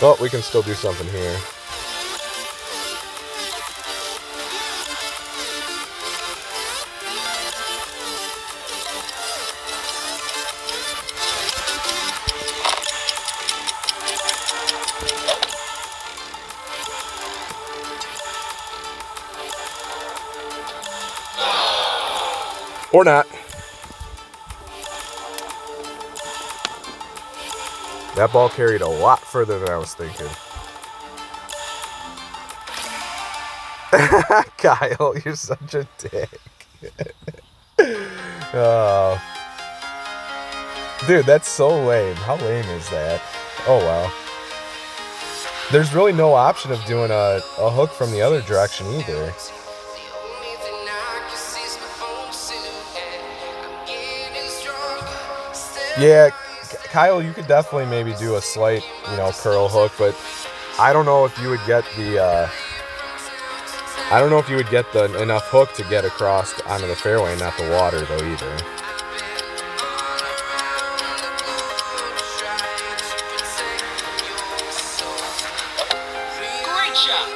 Well, we can still do something here. Or not. That ball carried a lot further than I was thinking. Kyle, you're such a dick. Oh. Dude, that's so lame. How lame is that? Oh, well. There's really no option of doing a hook from the other direction either. Yeah, Kyle, you could definitely maybe do a slight, curl hook, but I don't know if you would get the, enough hook to get across onto the fairway, not the water though either. Great shot.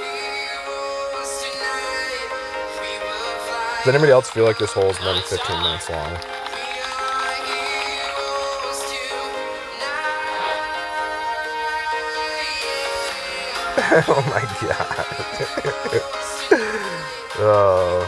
Does anybody else feel like this hole is maybe 15 minutes long? Oh my god. Oh.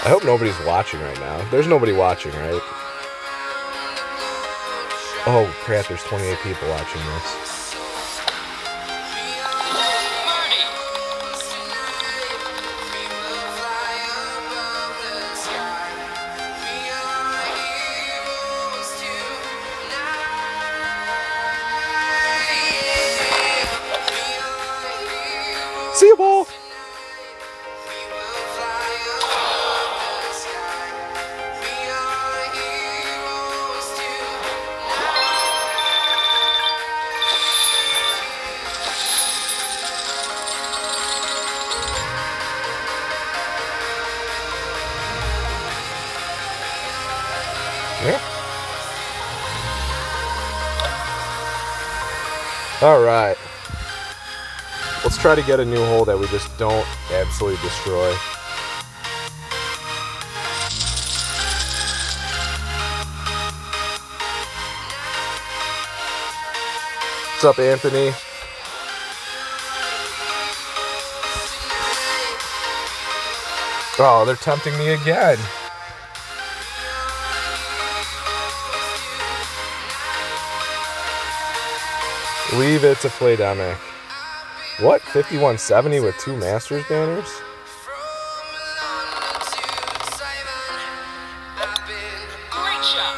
I hope nobody's watching right now. There's nobody watching, right? Oh crap, there's 28 people watching this. Birdie. See you, ball. Yeah. All right. Let's try to get a new hole that we just don't absolutely destroy. What's up, Anthony? Oh, they're tempting me again. Leave it to Playdemic. What? 5170 with 2 Masters banners? Great shot.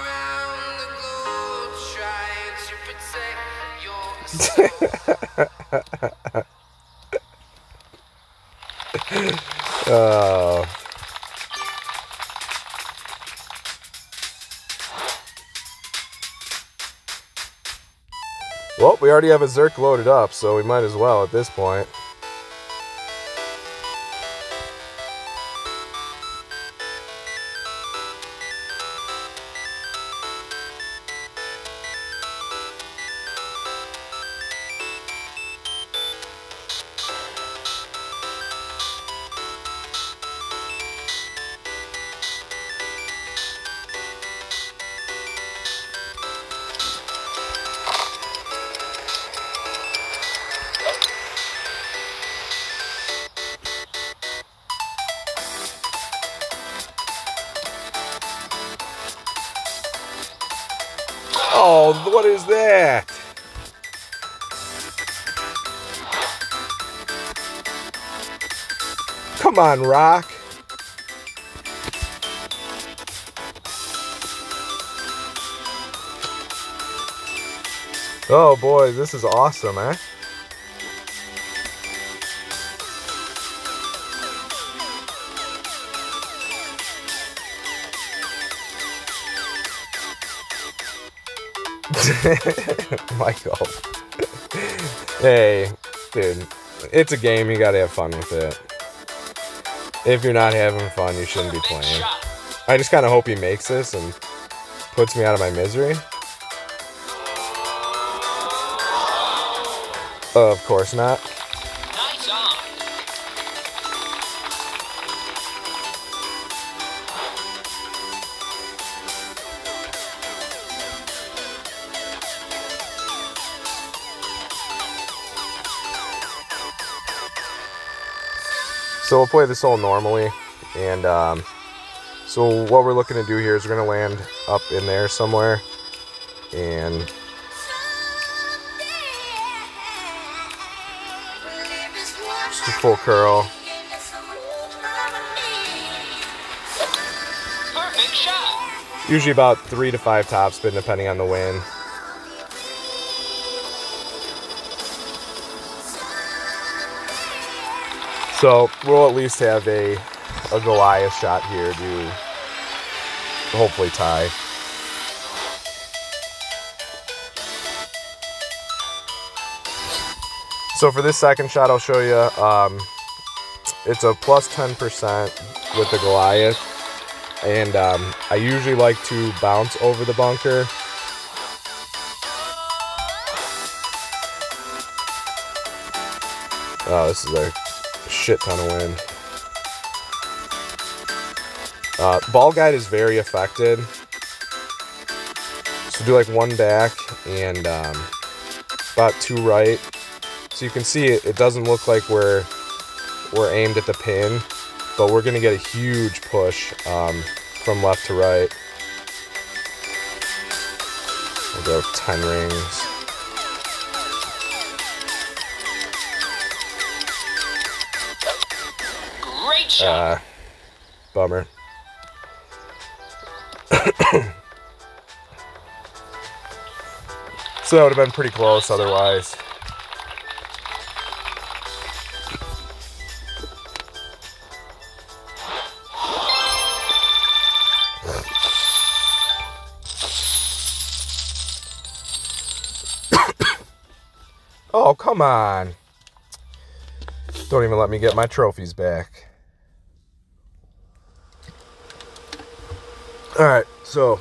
Oh. Well, we already have a Zerk loaded up, so we might as well at this point. Oh, what is that? Come on, Rock. Oh boy, this is awesome, eh? Michael. Hey, dude, it's a game, you gotta have fun with it. If you're not having fun, you shouldn't be Perfect playing. shot. I just kind of hope he makes this and puts me out of my misery. Of course not. Nice on. So we'll play this hole normally, and so what we're looking to do here is we're going to land up in there somewhere, and just a full curl. Perfect shot. Usually about 3 to 5 topspin depending on the wind. So we'll at least have a Goliath shot here to hopefully tie. So for this second shot, I'll show you. It's a plus 10% with the Goliath, and I usually like to bounce over the bunker. Oh, this is a shit ton of wind. Ball guide is very affected. So do like 1 back and about 2 right. So you can see it doesn't look like we're aimed at the pin, but we're gonna get a huge push from left to right. We'll go 10 rings. Great shot. Bummer. So that would have been pretty close otherwise. Oh, come on. Don't even let me get my trophies back. Alright, so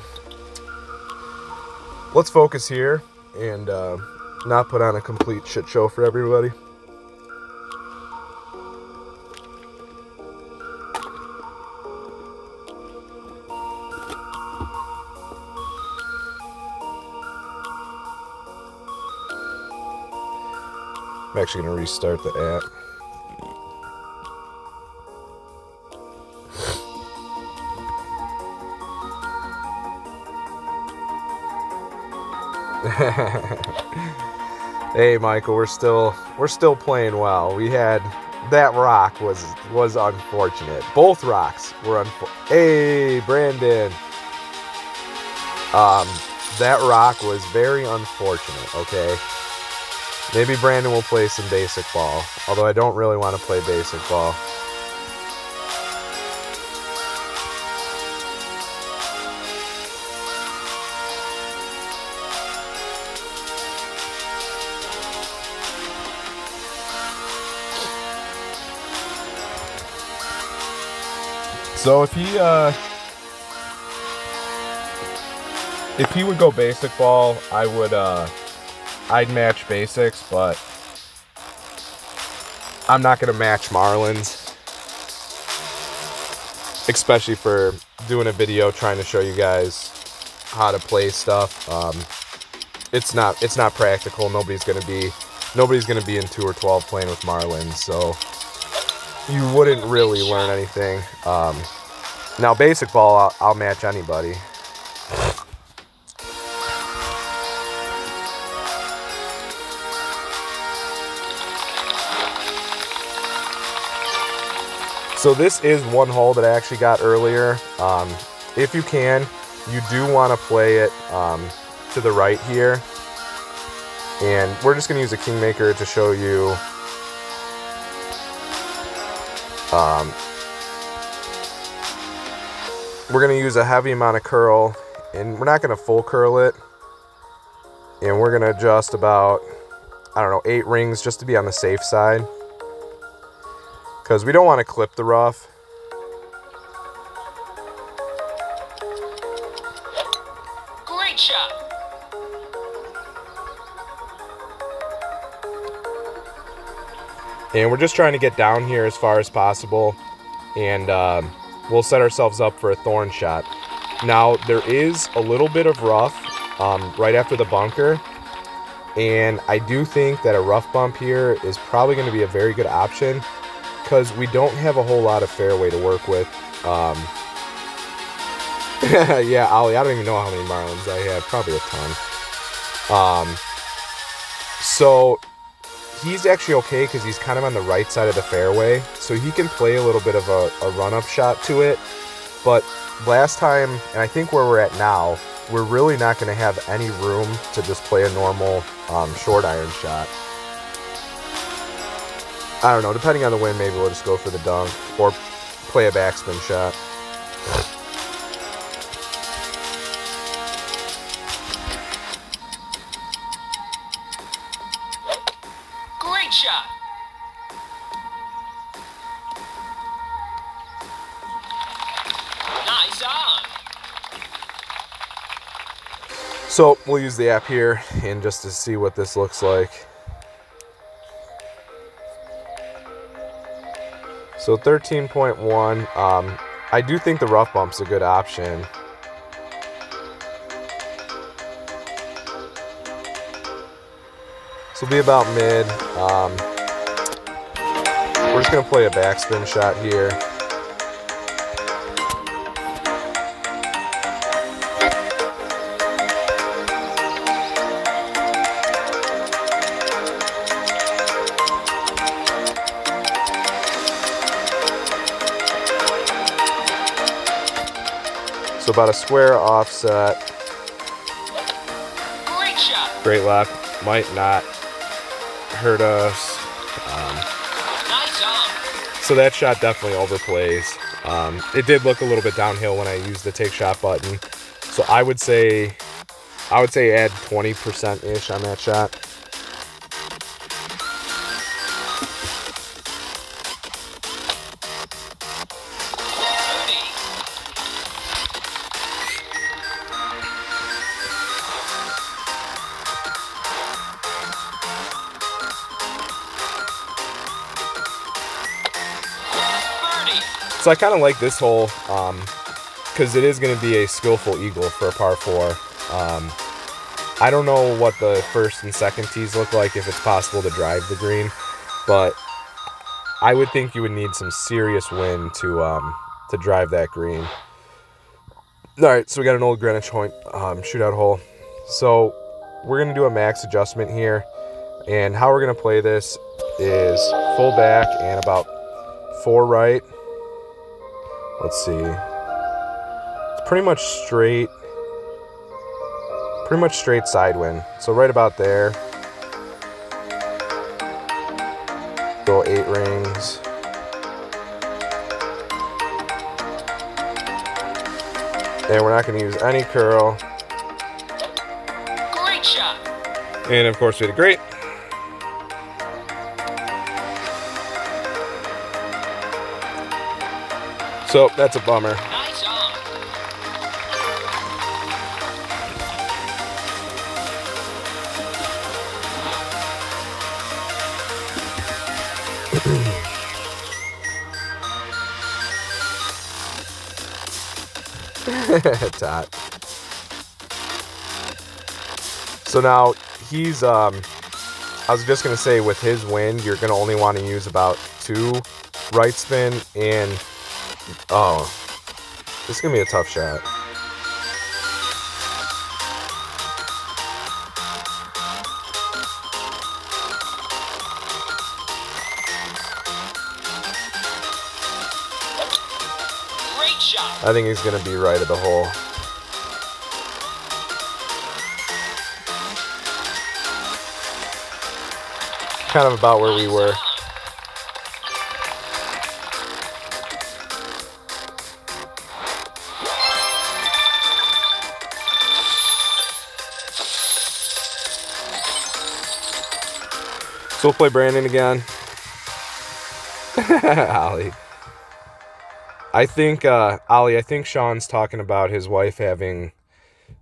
let's focus here and not put on a complete shit show for everybody. I'm actually going to restart the app. Hey Michael, we're still playing well. We had that rock was unfortunate. Both rocks were Hey Brandon. That rock was very unfortunate, okay? Maybe Brandon will play some basic ball, although I don't really want to play basic ball. So if he would go basic ball, I'd match basics, but I'm not gonna match Marlins, especially for doing a video trying to show you guys how to play stuff. It's not practical. Nobody's gonna be in 2 or 12 playing with Marlins, so you wouldn't really learn anything. Now basic ball, I'll match anybody. So this is one hole that I actually got earlier. If you can, you do want to play it to the right here. And we're just going to use a Kingmaker to show you we're going to use a heavy amount of curl, and we're not going to full curl it. And we're going to adjust about, I don't know, 8 rings just to be on the safe side, because we don't want to clip the rough. Great shot. And we're just trying to get down here as far as possible, and we'll set ourselves up for a thorn shot. Now there is a little bit of rough right after the bunker, and I do think that a rough bump here is probably going to be a very good option, because we don't have a whole lot of fairway to work with. Yeah, Ollie, I don't even know how many Marlins I have. Probably a ton. So he's actually okay because he's kind of on the right side of the fairway, so he can play a little bit of a run-up shot to it. But last time, and I think where we're at now, we're really not going to have any room to just play a normal short iron shot. I don't know, depending on the wind, maybe we'll just go for the dunk or play a backspin shot. Great shot. Nice on. So we'll use the app here and just to see what this looks like. So 13.1, I do think the rough bump's a good option. This will be about mid. We're just going to play a backspin shot here. So about a square offset. Great shot. Great left. Might not hurt us. Nice arm. So that shot definitely overplays. It did look a little bit downhill when I used the take shot button. So I would say add 20%-ish on that shot. So I kind of like this hole because it is going to be a skillful eagle for a par 4. I don't know what the first and second tees look like, if it's possible to drive the green, but I would think you would need some serious wind to drive that green. All right, so we got an old Greenwich Point shootout hole. So we're going to do a max adjustment here, and how we're going to play this is full back and about 4 right. Let's see. It's pretty much straight side wind. So right about there. Go 8 rings. And we're not going to use any curl. Great shot. And of course we did great. So that's a bummer. Nice arm. Tot. So now he's I was just gonna say, with his wind, you're gonna only want to use about 2 right spin, and oh, this is gonna be a tough shot. Great shot. I think he's gonna be right at the hole. Kind of about where we were. So we'll play Brandon again. Ollie. I think Sean's talking about his wife having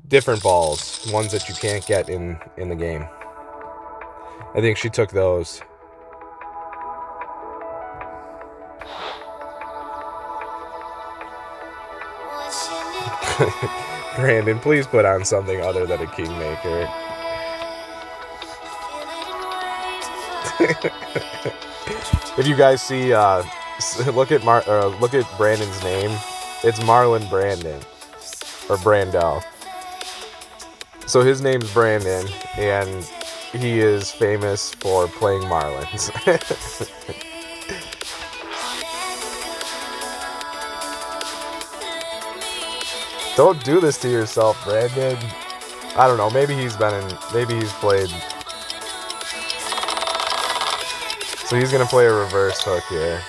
different balls, ones that you can't get in the game. I think she took those. Brandon, please put on something other than a kingmaker. If you guys see, look at Brandon's name. It's Marlon Brandon, or Brando. So his name's Brandon, and he is famous for playing Marlins. Don't do this to yourself, Brandon. I don't know. Maybe he's played. So he's gonna play a reverse hook here.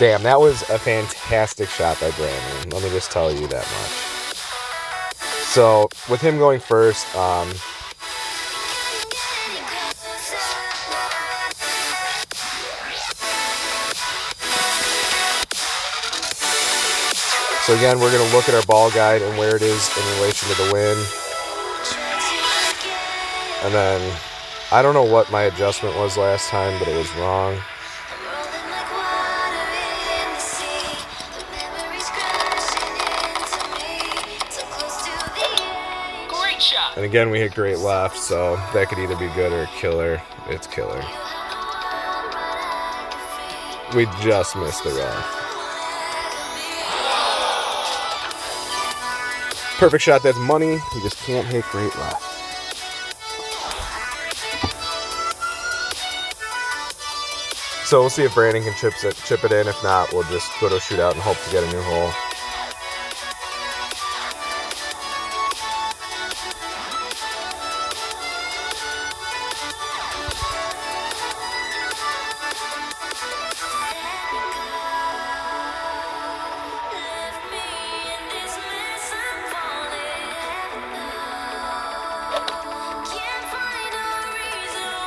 Damn, that was a fantastic shot by Brandon. Let me just tell you that much. So, with him going first, so again, we're going to look at our ball guide and where it is in relation to the wind. And then, I don't know what my adjustment was last time, but it was wrong. And again, we hit great left, so that could either be good or killer. It's killer. We just missed the rough. Perfect shot, that's money. You just can't hit great left. So we'll see if Brandon can chip it in. If not, we'll just go to a shootout and hope to get a new hole.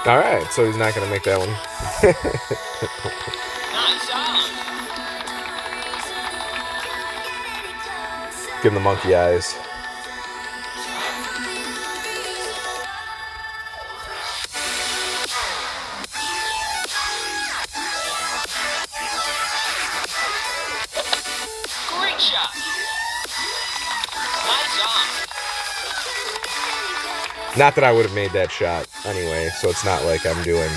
All right, so he's not going to make that one. Give him the monkey eyes. Great shot. Nice arm. Not that I would have made that shot anyway, so it's not like I'm doing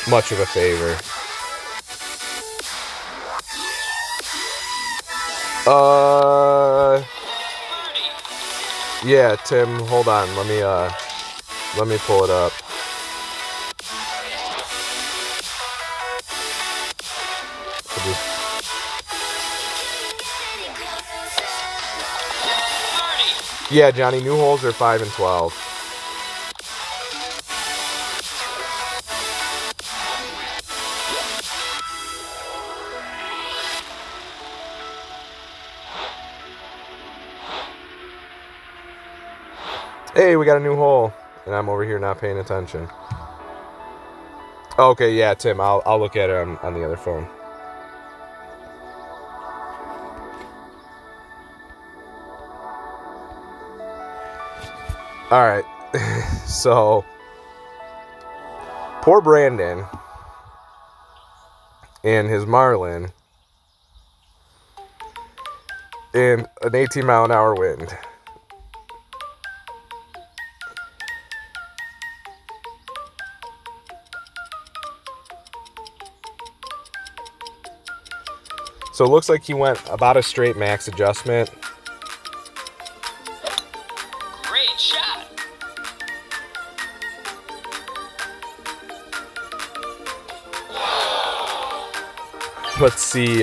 much of a favor. Yeah, Tim, hold on. Let me pull it up. Yeah, Johnny, new holes are 5 and 12. Hey, we got a new hole, and I'm over here not paying attention. Okay, yeah, Tim, I'll look at it on the other phone. All right, so poor Brandon and his Marlin in an 18-mile-an-hour wind. So it looks like he went about a straight max adjustment. Great shot. Let's see.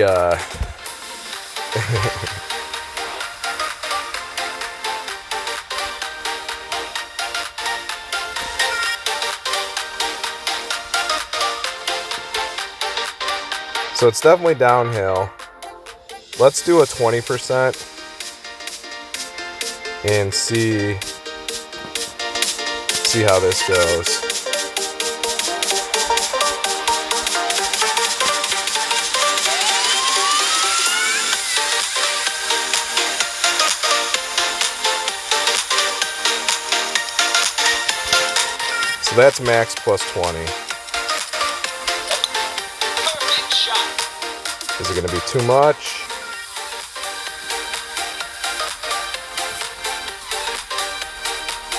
So it's definitely downhill. Let's do a 20% and see how this goes. So that's max plus 20. Perfect shot. Is it going to be too much?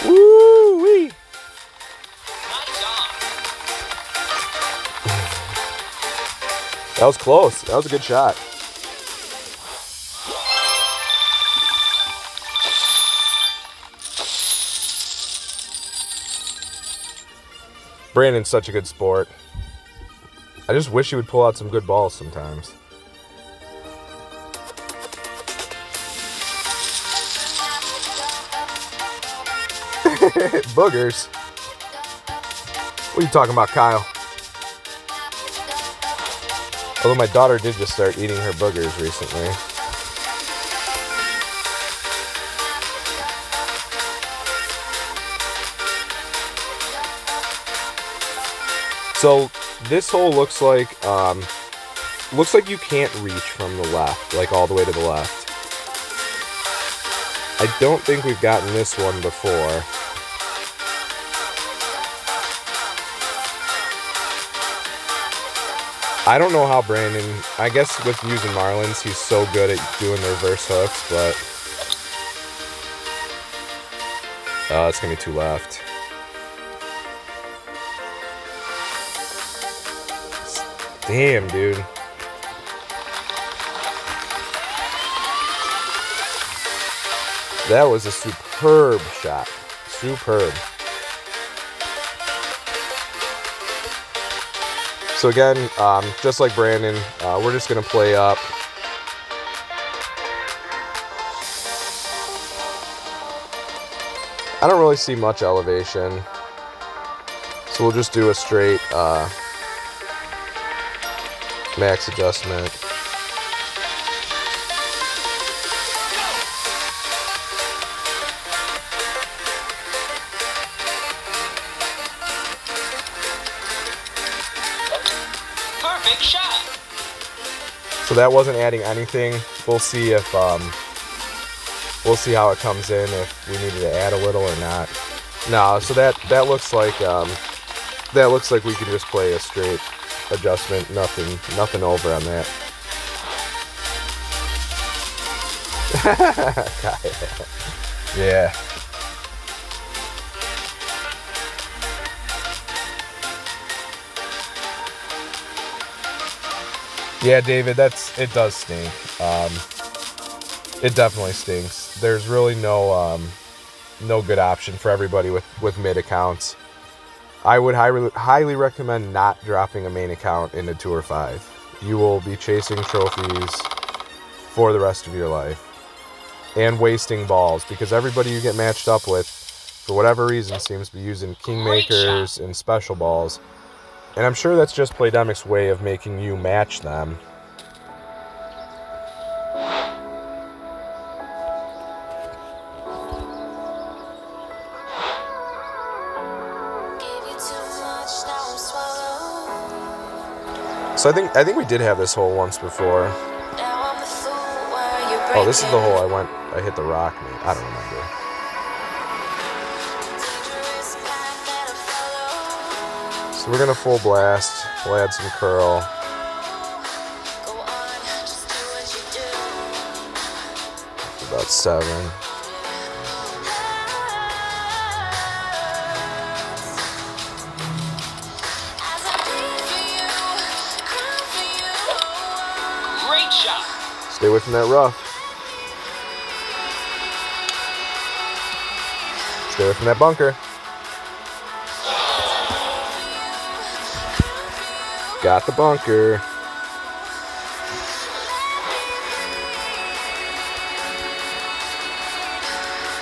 Woo-wee! Nice arm. That was close. That was a good shot. Brandon's such a good sport. I just wish he would pull out some good balls sometimes. Boogers. What are you talking about, Kyle? Although my daughter did just start eating her boogers recently. So this hole looks like you can't reach from the left, like all the way to the left. I don't think we've gotten this one before. I don't know how Brandon, I guess with using Marlins, he's so good at doing the reverse hooks, but it's going to be too left. Damn, dude. That was a superb shot. Superb. So again, just like Brandon, we're just going to play up. I don't really see much elevation. So we'll just do a straight max adjustment. Perfect shot. So that wasn't adding anything. We'll see if we'll see how it comes in, if we needed to add a little or not. No, so that looks like we can just play a straight adjustment. Nothing over on that. Yeah. Yeah, David, it does stink. It definitely stinks. There's really no good option for everybody with mid accounts. I would highly recommend not dropping a main account into Tour 5. You will be chasing trophies for the rest of your life and wasting balls, because everybody you get matched up with, for whatever reason, seems to be using Kingmakers and special balls. And I'm sure that's just Playdemic's way of making you match them. So I think we did have this hole once before. Oh, this is the hole I hit the rock, man. I don't remember. So we're gonna full blast. We'll add some curl. About 7. Great shot. Stay away from that rough. Stay away from that bunker. Got the bunker.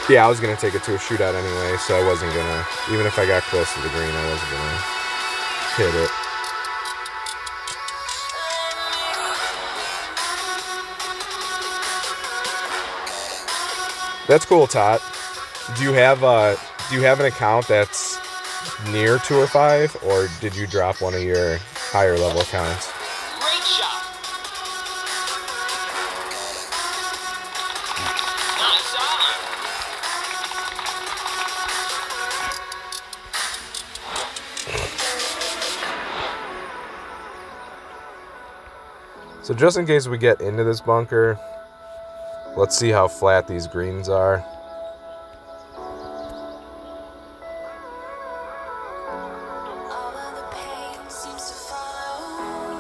Yeah, I was going to take it to a shootout anyway, so I wasn't going to, even if I got close to the green, I wasn't going to hit it. That's cool, Tot. Do you have an account that's near Tour 5, or did you drop one of your higher level accounts? Great shot. Nice on. So just in case we get into this bunker, let's see how flat these greens are.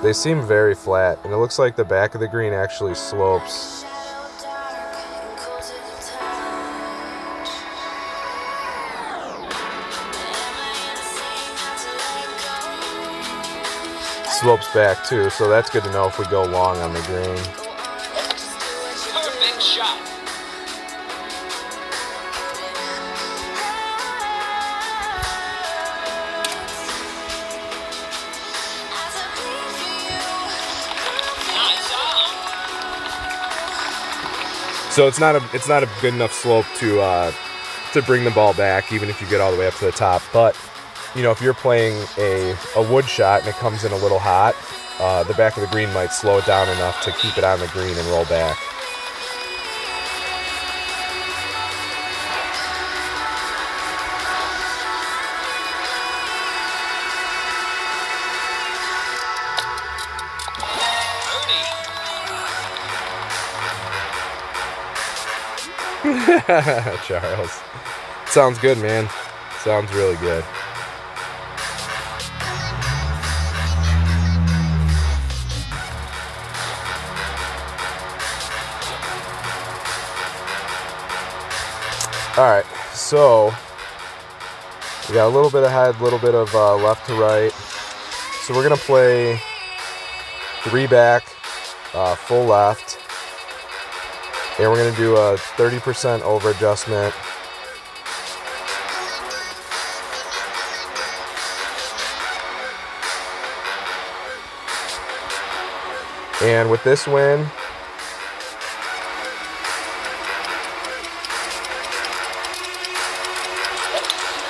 They seem very flat, and it looks like the back of the green actually slopes. Slopes back too, so that's good to know if we go long on the green. Perfect shot. So it's not a good enough slope to bring the ball back, even if you get all the way up to the top. But you know, if you're playing a wood shot and it comes in a little hot, the back of the green might slow it down enough to keep it on the green and roll back. Charles. Sounds good, man. Sounds really good. Alright, so we got a little bit of head, a little bit of left to right. So we're going to play 3 back, full left. And we're going to do a 30% over adjustment. And with this win,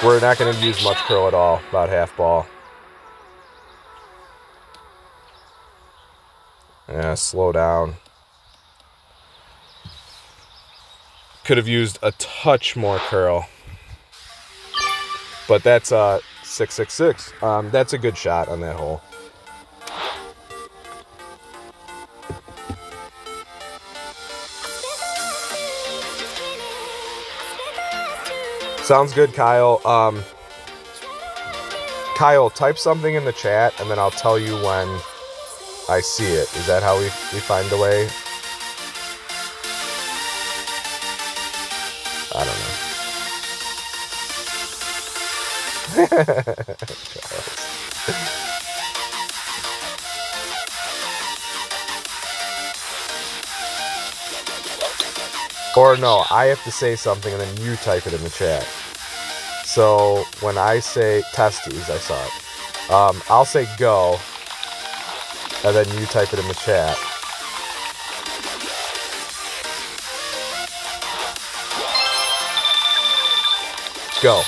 we're not going to use much curl at all, about half ball. Yeah, slow down. Could have used a touch more curl. But that's 666. That's a good shot on that hole. Sounds good, Kyle. Kyle, type something in the chat, and then I'll tell you when I see it. Is that how we find a way? I don't know. Or no, I have to say something and then you type it in the chat. So when I say testes, I saw it. I'll say go, and then you type it in the chat. Go.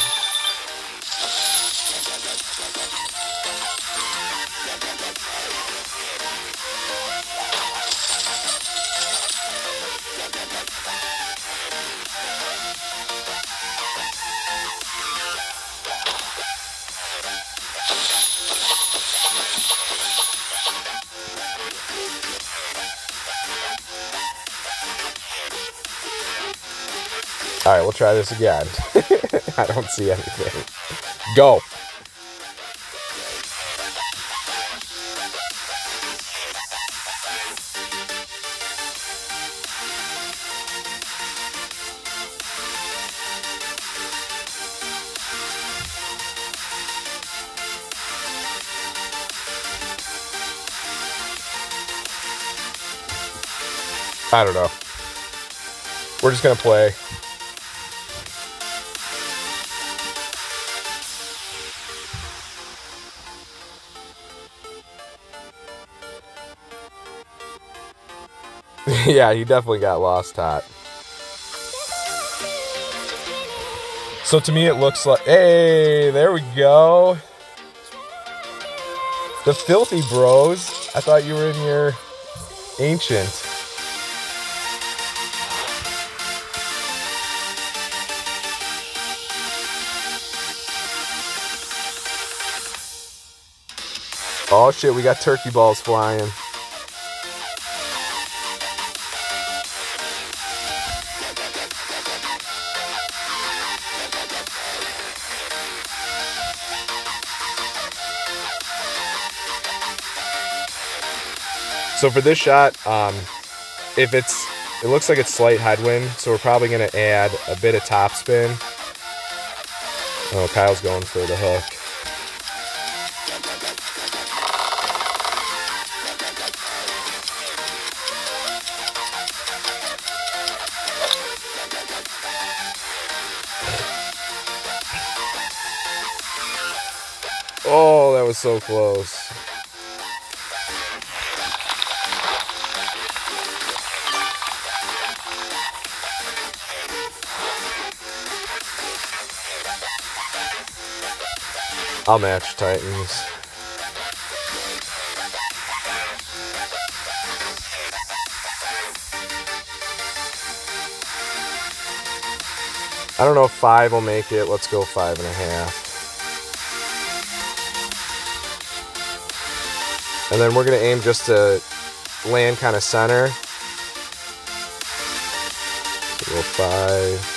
Alright, we'll try this again. I don't see anything. Go! I don't know. We're just gonna play. Yeah, he definitely got lost hot. So to me it looks like, hey, there we go. The Filthy Bros. I thought you were in your Ancient. Oh shit, we got turkey balls flying. So for this shot, it looks like it's slight headwind, so we're probably going to add a bit of topspin. Oh, Kyle's going for the hook. Oh, that was so close. I'll match Titans. I don't know if 5 will make it. Let's go 5.5. And then we're going to aim just to land kind of center. So we'll 5.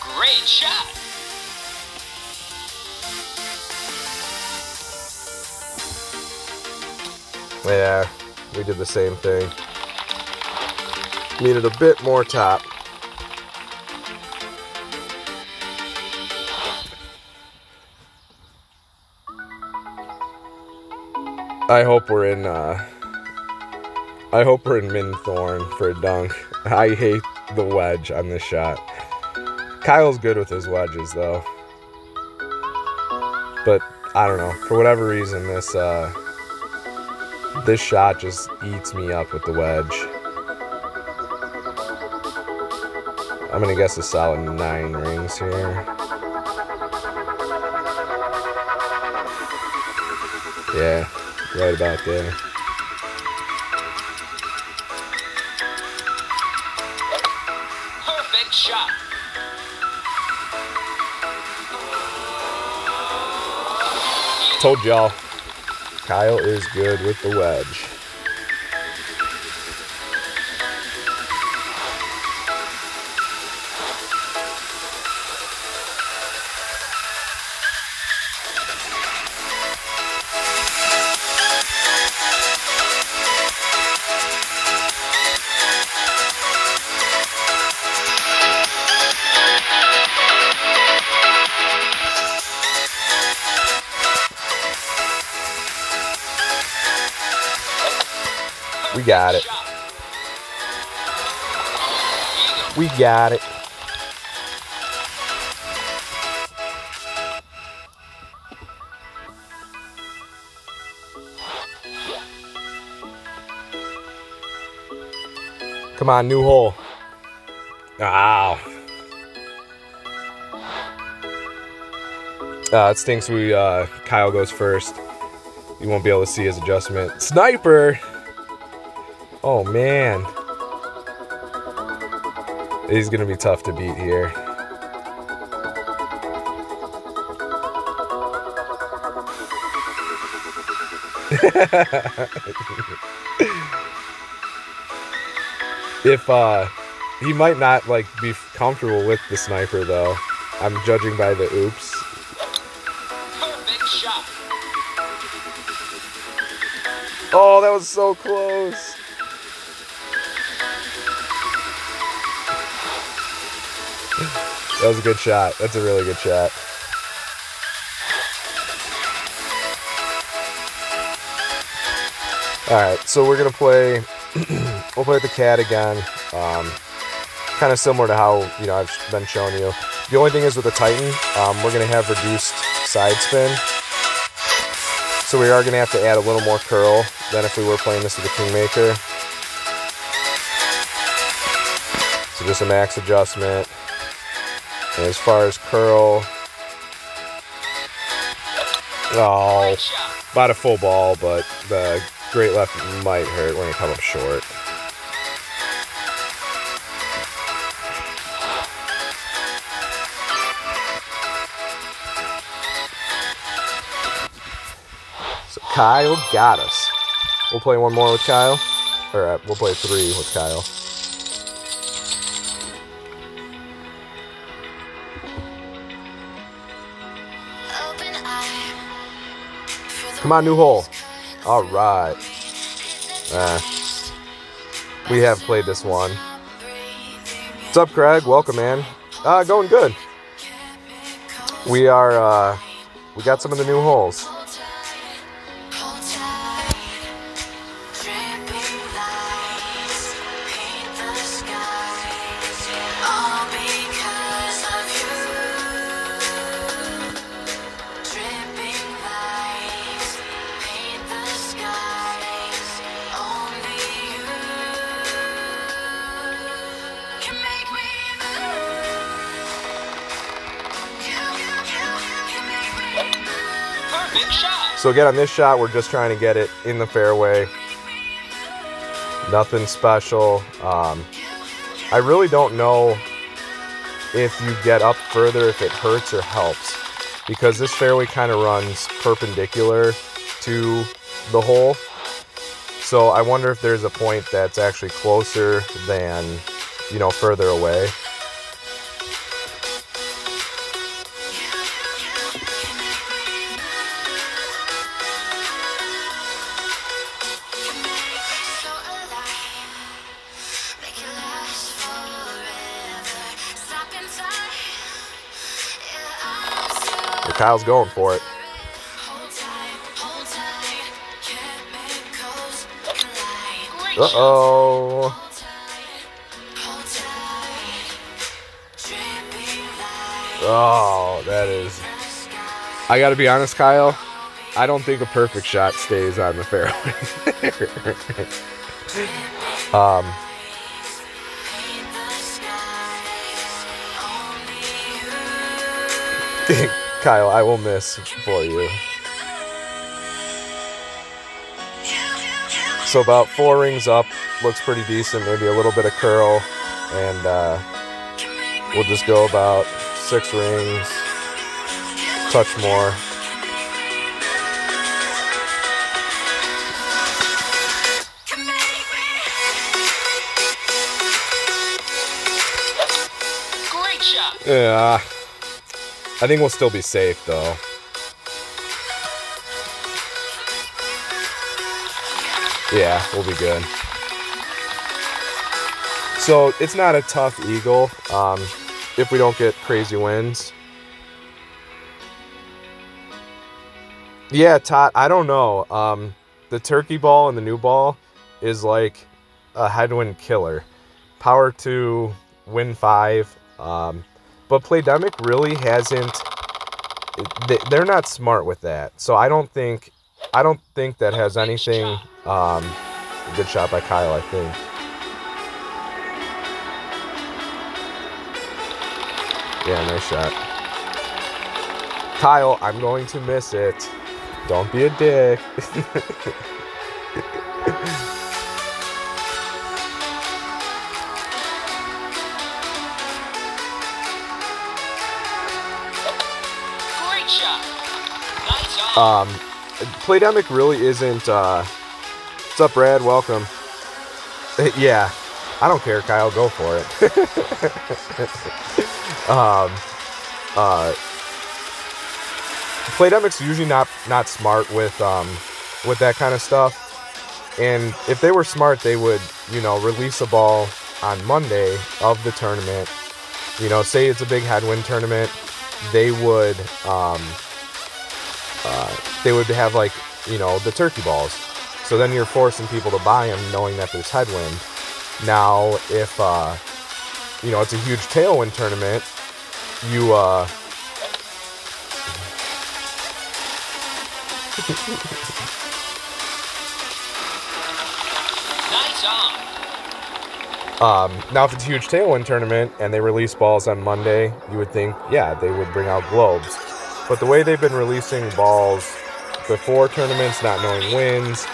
Great shot. Yeah, we did the same thing. Needed a bit more top. I hope we're in min thorn for a dunk. I hate the wedge on this shot. Kyle's good with his wedges though. But I don't know, for whatever reason this shot just eats me up with the wedge. I'm gonna guess a solid 9 rings here. Yeah, right about there. Perfect shot. Told y'all, Kyle is good with the wedge. We got it. We got it. Come on, new hole. Ow. It stinks Kyle goes first. You won't be able to see his adjustment. Sniper! Oh, man. He's going to be tough to beat here. If, he might not, like, be comfortable with the sniper, though. I'm judging by the oops. Perfect shot. Oh, that was so close. That was a good shot. That's a really good shot. Alright, so we're going to play, we'll play with the cat again. Kind of similar to how, I've been showing you. The only thing is with the Titan, we're going to have reduced side spin. So we are going to have to add a little more curl than if we were playing this with the Kingmaker. So just a max adjustment. And as far as curl, oh, about a full ball, but the great left might hurt. We're going to come up short. So Kyle got us. We'll play one more with Kyle. Or we'll play 3 with Kyle. Come on, new hole. All right. We have played this one. What's up, Craig? Welcome, man. Going good. We got some of the new holes. So again, on this shot, we're just trying to get it in the fairway. Nothing special. I really don't know if you get up further, if it hurts or helps, because this fairway kind of runs perpendicular to the hole. So I wonder if there's a point that's actually closer than, further away. Kyle's going for it. Uh-oh. Oh, that is... I gotta be honest, Kyle. I don't think a perfect shot stays on the fairway. Kyle, I will miss for you. So about 4 rings up, looks pretty decent, maybe a little bit of curl, and we'll just go about 6 rings, touch more. Great shot. Yeah, I think we'll still be safe though. Yeah, we'll be good. So it's not a tough eagle if we don't get crazy winds. Yeah, Todd, I don't know. The turkey ball and the new ball is like a headwind killer. Power 2, wind 5. But Playdemic really hasn't... They're not smart with that. So I don't think that has anything... good shot by Kyle, I think. Yeah, nice shot. Kyle, I'm going to miss it. Don't be a dick. Great shot. Nice on. Playdemic really isn't... What's up, Brad? Welcome. Yeah, I don't care, Kyle. Go for it. Playdemic's usually not smart with that kind of stuff. And if they were smart, they would, release a ball on Monday of the tournament. Say it's a big headwind tournament, they would have like, the turkey balls. So then you're forcing people to buy them knowing that there's headwind. Now, if, it's a huge tailwind tournament, you, Nice on. now if it's a huge tailwind tournament and they release balls on Monday, you would think, yeah, they would bring out globes. But the way they've been releasing balls before tournaments, not knowing wins,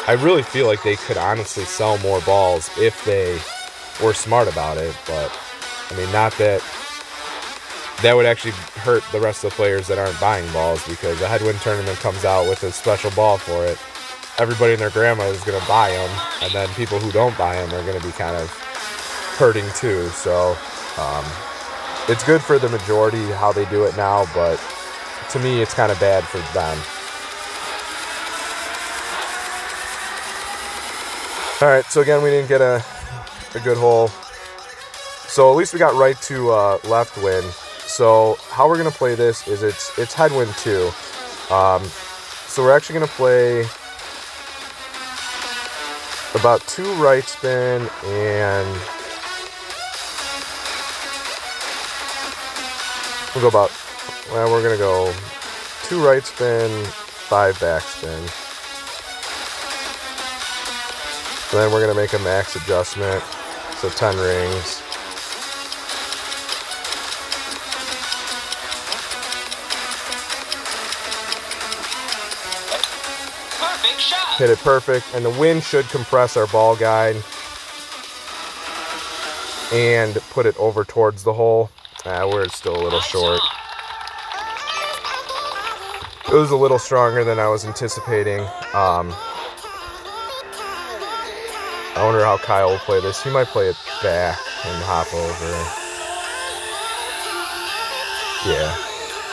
I really feel like they could honestly sell more balls if they were smart about it. But, not that would actually hurt the rest of the players that aren't buying balls, because a headwind tournament comes out with a special ball for it. Everybody and their grandma is going to buy them, and then people who don't buy them are going to be kind of hurting too. So it's good for the majority how they do it now, but to me it's kind of bad for them. Alright, so again, we didn't get a good hole. So at least we got right to left wind. So how we're going to play this is it's headwind too. So we're actually going to play about 2 right spin and we're going to go 2 right spin, 5 back spin. Then we're going to make a max adjustment, so 10 rings. Perfect shot. Hit it perfect, and the wind should compress our ball guide and put it over towards the hole, where it's still a little short. It was a little stronger than I was anticipating. I wonder how Kyle will play this. He might play it back and hop over. Yeah.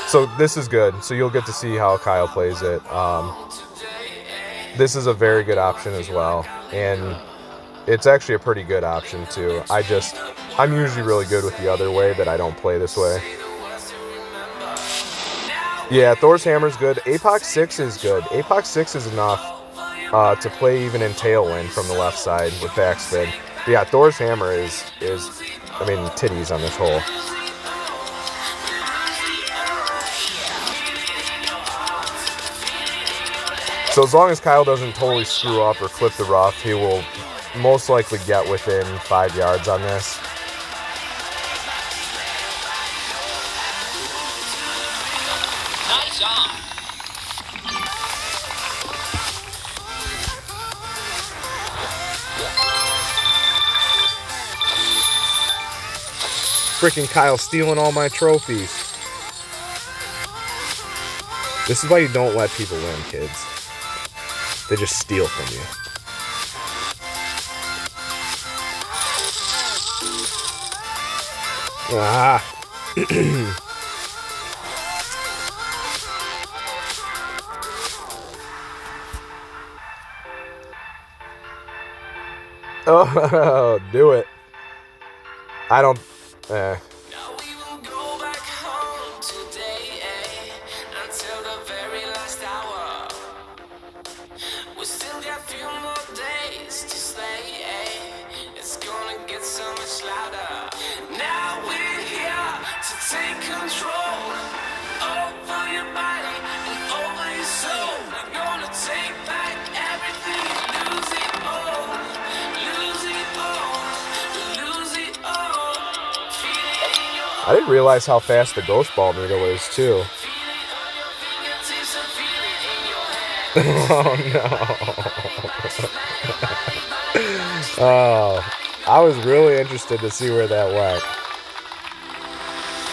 So this is good. So you'll get to see how Kyle plays it. This is a very good option as well. And it's actually a pretty good option too. I'm usually really good with the other way, that I don't play this way. Yeah, Thor's Hammer's good. Apox 6 is good. Apox 6 is enough to play even in Tailwind from the left side with backspin. But yeah, Thor's Hammer is I mean, titties on this hole. So as long as Kyle doesn't totally screw up or clip the rough, he will most likely get within 5 yards on this. Nice on. Freaking Kyle stealing all my trophies. This is why you don't let people win, kids. They just steal from you. Ah. Oh, do it. I don't... I didn't realize how fast the ghost ball needle is, too. Oh, no. Oh, I was really interested to see where that went.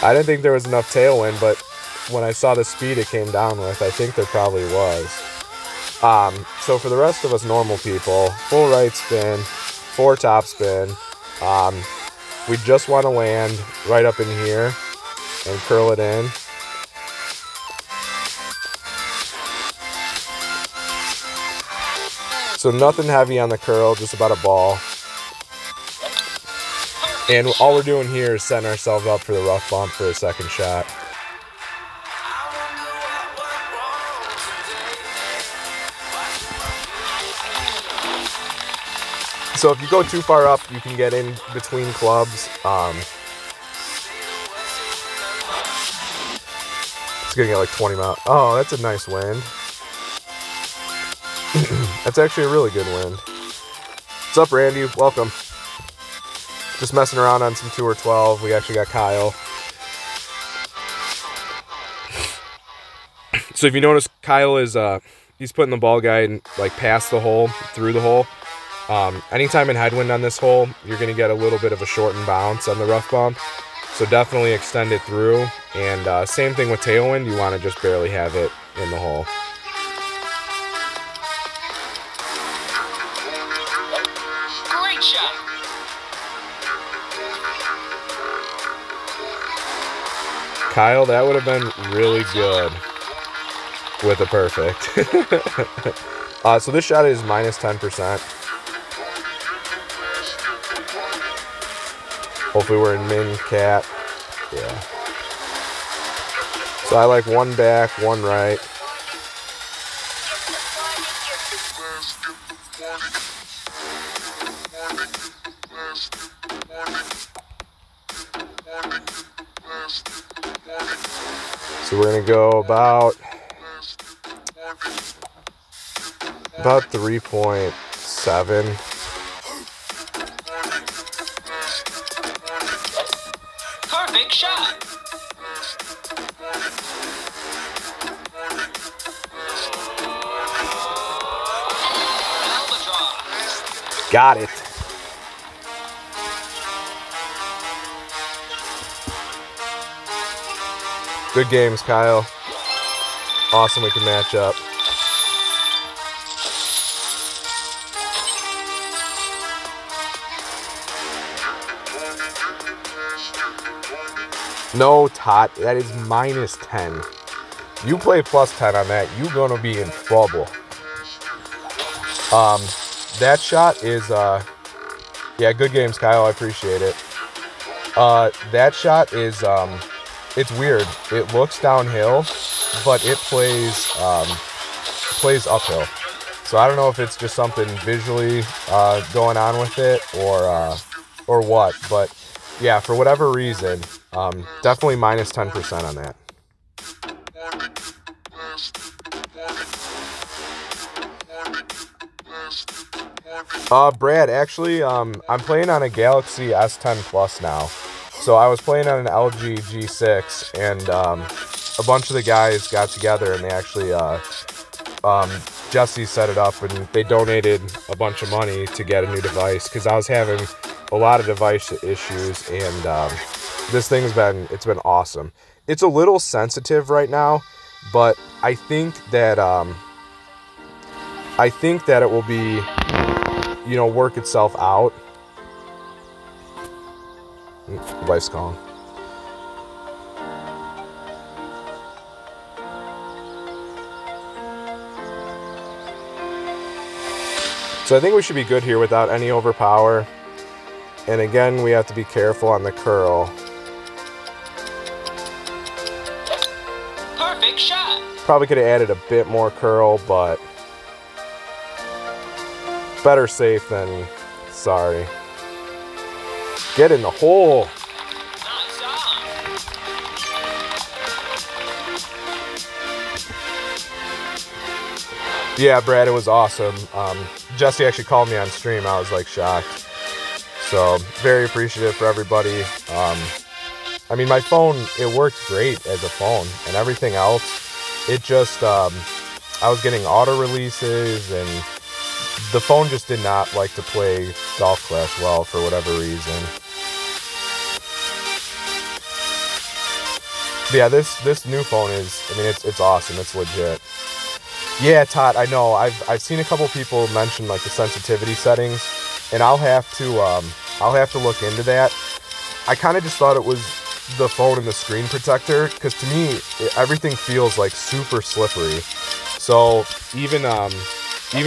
I didn't think there was enough tailwind, but when I saw the speed it came down with, I think there probably was. So for the rest of us normal people, full right spin, 4 top spin. We just want to land right up in here and curl it in. So nothing heavy on the curl, just about a ball. And all we're doing here is setting ourselves up for the rough bump for a second shot. So if you go too far up, you can get in between clubs. It's gonna get like 20 miles. Oh, that's a nice wind. That's actually a really good wind. What's up, Randy? Welcome. Just messing around on some Tour 12. We actually got Kyle. So if you notice, Kyle is he's putting the ball guide like past the hole, through the hole. Anytime in headwind on this hole, you're going to get a little bit of a shortened bounce on the rough bump. So definitely extend it through. And same thing with tailwind, you want to just barely have it in the hole. Great shot. Kyle, that would have been really good with a perfect. So this shot is minus 10%. Hopefully we're in min cat. Yeah. So I like 1 back, 1 right. So we're gonna go about 3.7. Perfect shot. Albatross. Got it. Good games, Kyle. Awesome we can match up. No, Tot, that is minus 10. You play plus 10 on that, you're gonna be in trouble. That shot is, yeah, good games, Kyle, I appreciate it. That shot is, it's weird. It looks downhill, but it plays uphill. So I don't know if it's just something visually going on with it or what. But yeah, for whatever reason, definitely minus 10% on that. Brad, actually, I'm playing on a Galaxy S10 Plus now. So I was playing on an LG G6, and a bunch of the guys got together, and they actually, Jesse set it up, and they donated a bunch of money to get a new device, because I was having a lot of device issues, and this thing's been awesome. It's a little sensitive right now, but I think that it will be, work itself out. Wife's calling. So I think we should be good here without any overpower. And again, we have to be careful on the curl. Perfect shot. Probably could have added a bit more curl, but better safe than sorry. Get in the hole. Nice on. Yeah, Brad, it was awesome. Jesse actually called me on stream. I was like shocked. So very appreciative for everybody. I mean, my phone, it worked great as a phone, and everything else, it just, I was getting auto releases, and the phone just did not like to play Golf Clash well for whatever reason. But yeah, this new phone is, I mean, it's awesome. It's legit. Yeah, Todd, I know. I've seen a couple people mention like the sensitivity settings, and I'll have to look into that. I kind of just thought it was the phone and the screen protector, because to me everything feels like super slippery. So even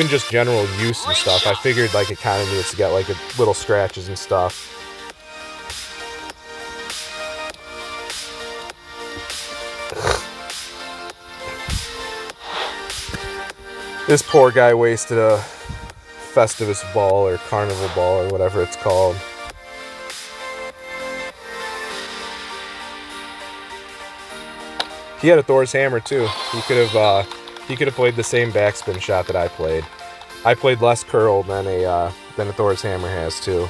just general use and stuff, I figured like it kind of needs to get like little scratches and stuff. This poor guy wasted a Festivus ball or Carnival ball or whatever it's called. He had a Thor's hammer too. He could have played the same backspin shot that I played. I played less curl than a Thor's hammer has too.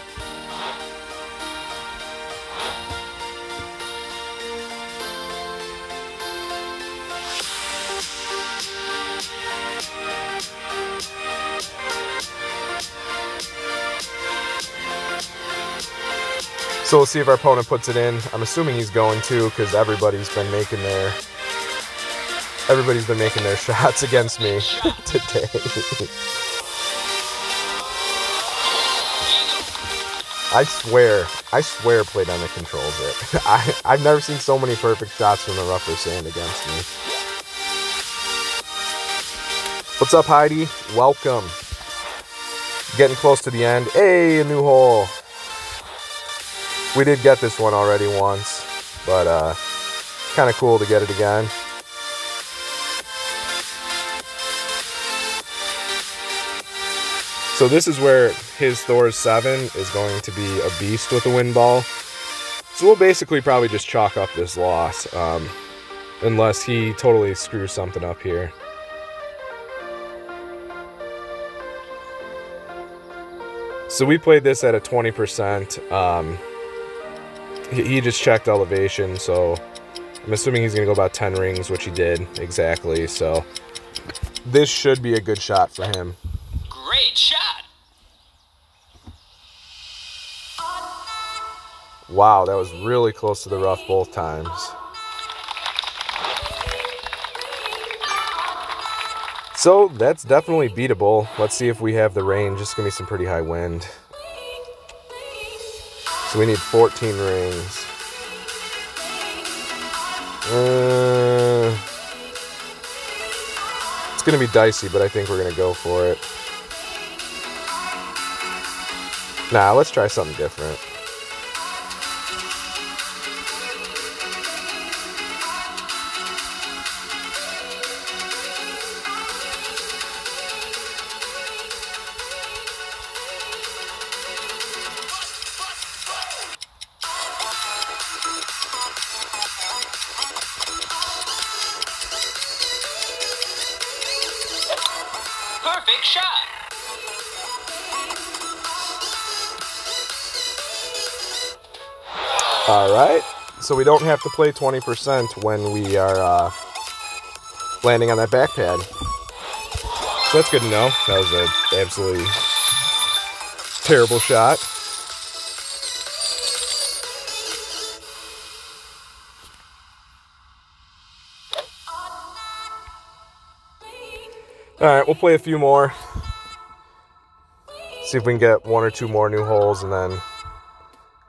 So we'll see if our opponent puts it in. I'm assuming he's going to, because everybody's been making their shots against me today. I swear played on the controls it. I've never seen so many perfect shots from the rougher sand against me. What's up, Heidi? Welcome. Getting close to the end. Hey, a new hole. We did get this one already once, but kind of cool to get it again. So this is where his Thor's 7 is going to be a beast with a wind ball. So we'll basically probably just chalk up this loss, unless he totally screws something up here. So we played this at a 20%. He just checked elevation, so I'm assuming he's going to go about 10 rings, which he did exactly. So this should be a good shot for him. Great shot. Wow, that was really close to the rough both times. So that's definitely beatable. Let's see if we have the range. It's going to be some pretty high wind. So we need 14 rings. It's going to be dicey, but I think we're going to go for it. Nah, let's try something different. Big shot. All right, so we don't have to play 20% when we are landing on that back pad. So that's good to know. That was an absolutely terrible shot. All right, we'll play a few more. See if we can get one or two more new holes and then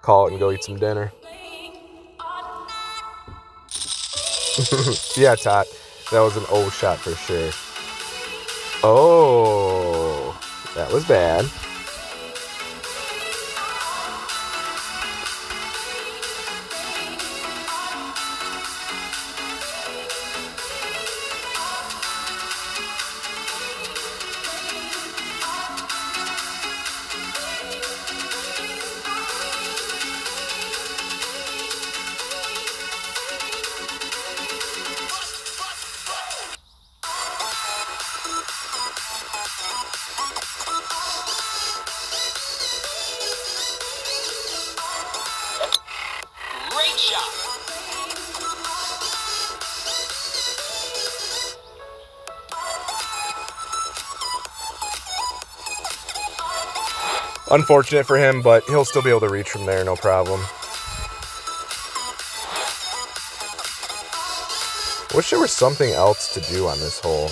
call it and go eat some dinner. Yeah, Tot, that was an O shot for sure. Oh, that was bad. Great shot. Unfortunate for him, but he'll still be able to reach from there, no problem. Wish there was something else to do on this hole.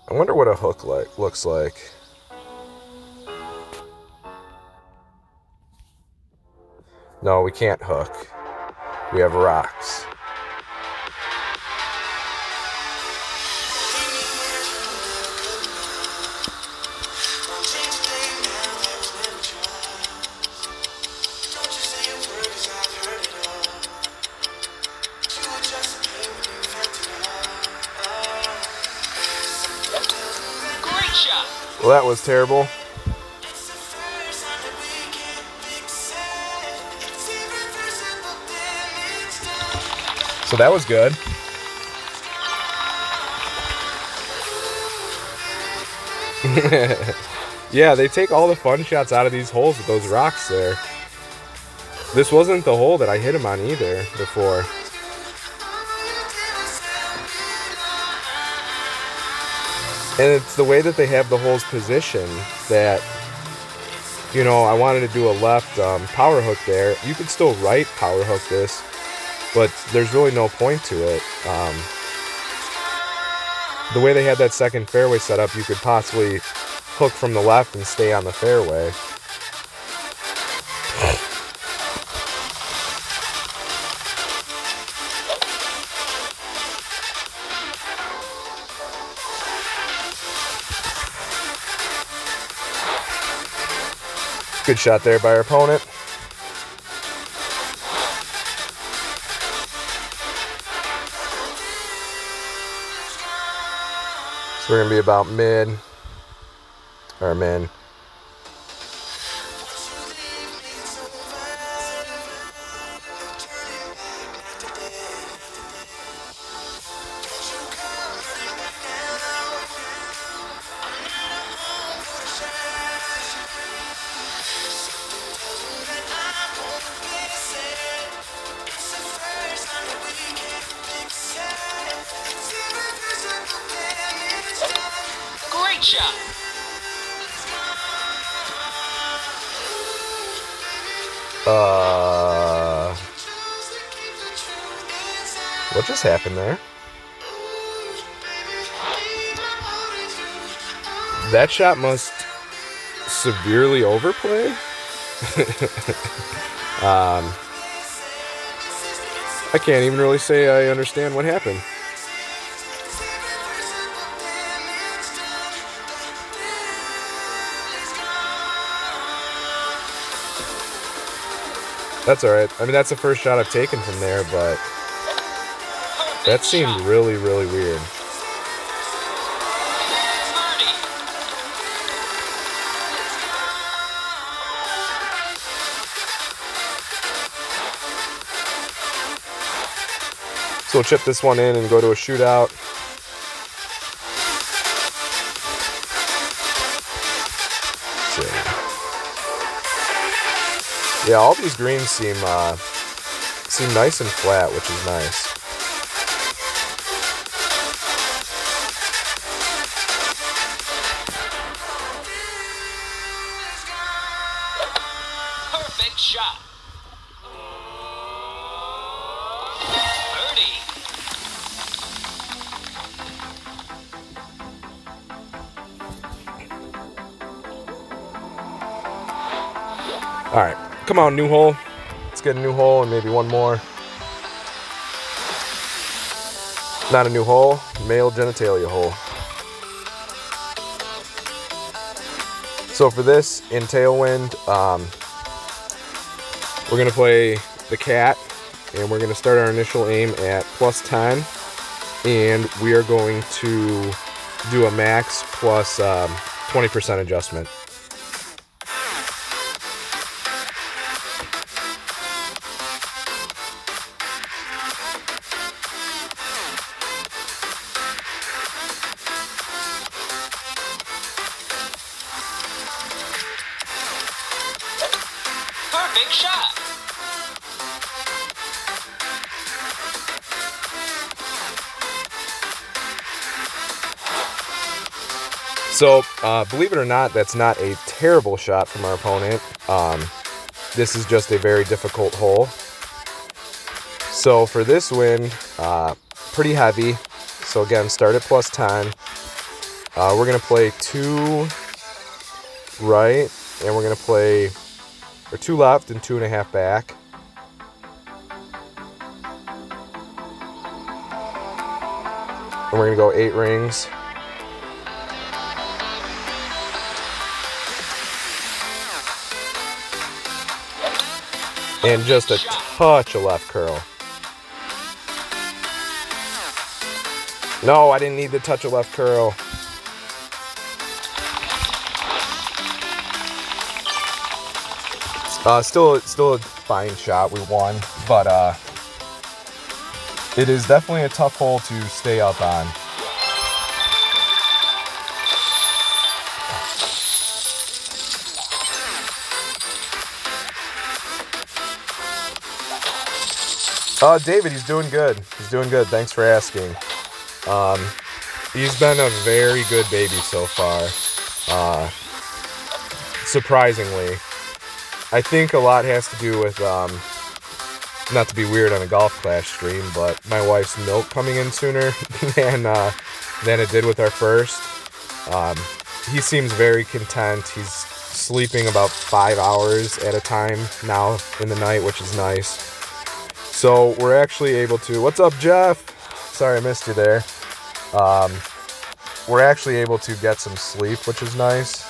I wonder what a hook looks like. No, we can't hook. We have rocks. Great shot. Well, that was terrible. So that was good. Yeah, they take all the fun shots out of these holes with those rocks there. This wasn't the hole that I hit him on either before. And it's the way that they have the holes positioned that, you know, I wanted to do a left power hook there. You could still right power hook this, but there's really no point to it. The way they had that second fairway set up, you could possibly hook from the left and stay on the fairway. Good shot there by our opponent. So we're going to be about mid, or min. Great shot. What just happened there? That shot must severely overplay. I can't even really say I understand what happened. That's alright. I mean, that's the first shot I've taken from there, but that seemed really, really weird. So we'll chip this one in and go to a shootout. Yeah, all these greens seem nice and flat, which is nice. Perfect shot. Birdie. All right, come on, new hole. Let's get a new hole and maybe one more. Not a new hole, male genitalia hole. So for this, in tailwind, we're gonna play the cat, and we're gonna start our initial aim at +10, and we are going to do a max plus 20% adjustment. Perfect shot. So, believe it or not, that's not a terrible shot from our opponent. This is just a very difficult hole. So for this win, pretty heavy. So again, start at +10. We're gonna play 2 right, and we're gonna play, or 2 left and 2.5 back. And we're gonna go 8 rings. And just a touch of left curl. No, I didn't need the touch of left curl. Still a fine shot. We won, but it is definitely a tough hole to stay up on. David, he's doing good. He's doing good. Thanks for asking. He's been a very good baby so far. Surprisingly. I think a lot has to do with, not to be weird on a golf class stream, but my wife's milk coming in sooner than it did with our first. He seems very content. He's sleeping about 5 hours at a time now in the night, which is nice. So we're actually able to, what's up, Jeff? Sorry I missed you there. We're actually able to get some sleep, which is nice.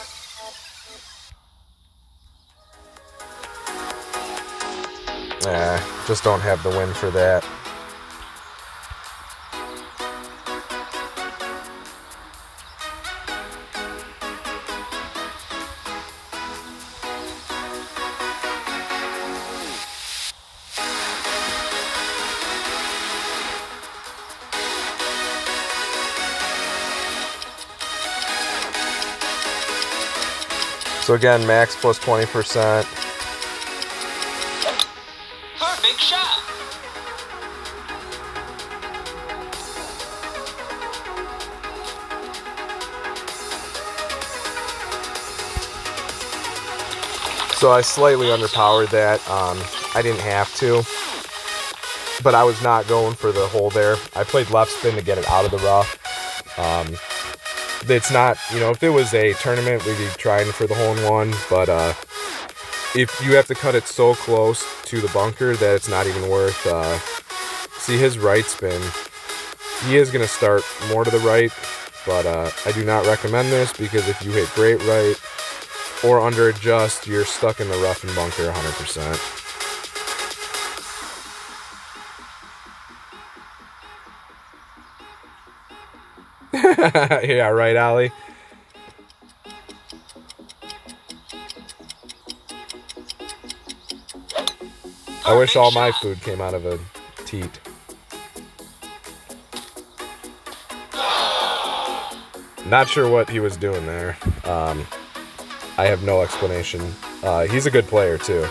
Just don't have the wind for that. So again, max plus 20%. Perfect shot. So I slightly underpowered that. I didn't have to, but I was not going for the hole there. I played left spin to get it out of the rough. It's not, if it was a tournament, we'd be trying for the hole-in-one, but if you have to cut it so close to the bunker that it's not even worth, see his right spin, he is going to start more to the right, but I do not recommend this because if you hit great right or under adjust, you're stuck in the rough and bunker 100%. Yeah, right, Allie. I wish all my food came out of a teat. Not sure what he was doing there. I have no explanation. He's a good player, too.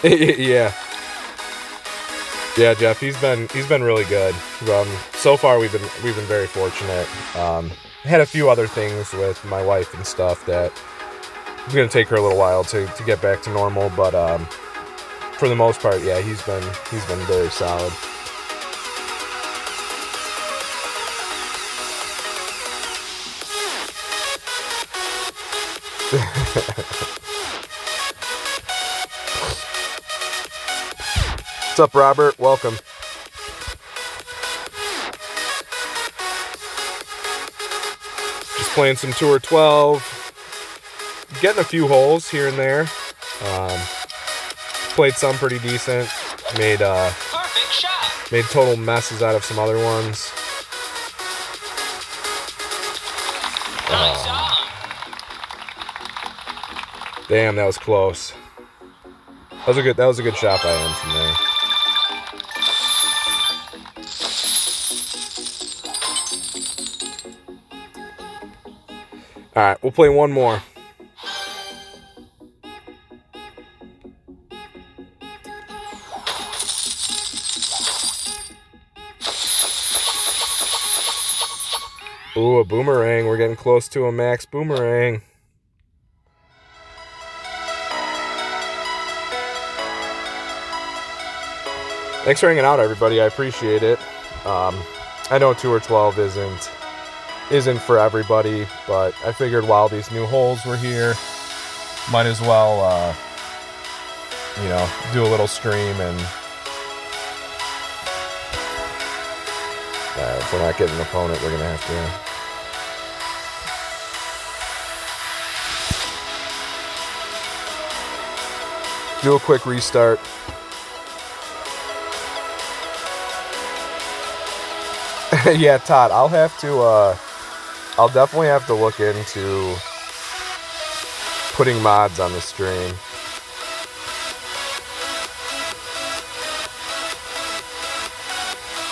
Yeah. Yeah, Jeff, he's been really good. So far we've been very fortunate. Had a few other things with my wife and stuff that it's gonna take her a little while to get back to normal, but for the most part, yeah, he's been very solid. What's up, Robert? Welcome. Just playing some Tour 12. Getting a few holes here and there. Played some pretty decent. Made Perfect shot. made total messes out of some other ones. Nice on. Damn, that was close. That was a good shot by him from there. All right, we'll play one more. Ooh, a boomerang. We're getting close to a max boomerang. Thanks for hanging out, everybody. I appreciate it. I know Tour 12 isn't for everybody, but I figured while these new holes were here, might as well, do a little stream. And if we're not getting an opponent, we're gonna have to do a quick restart. Yeah, Todd, I'll definitely have to look into putting mods on the stream.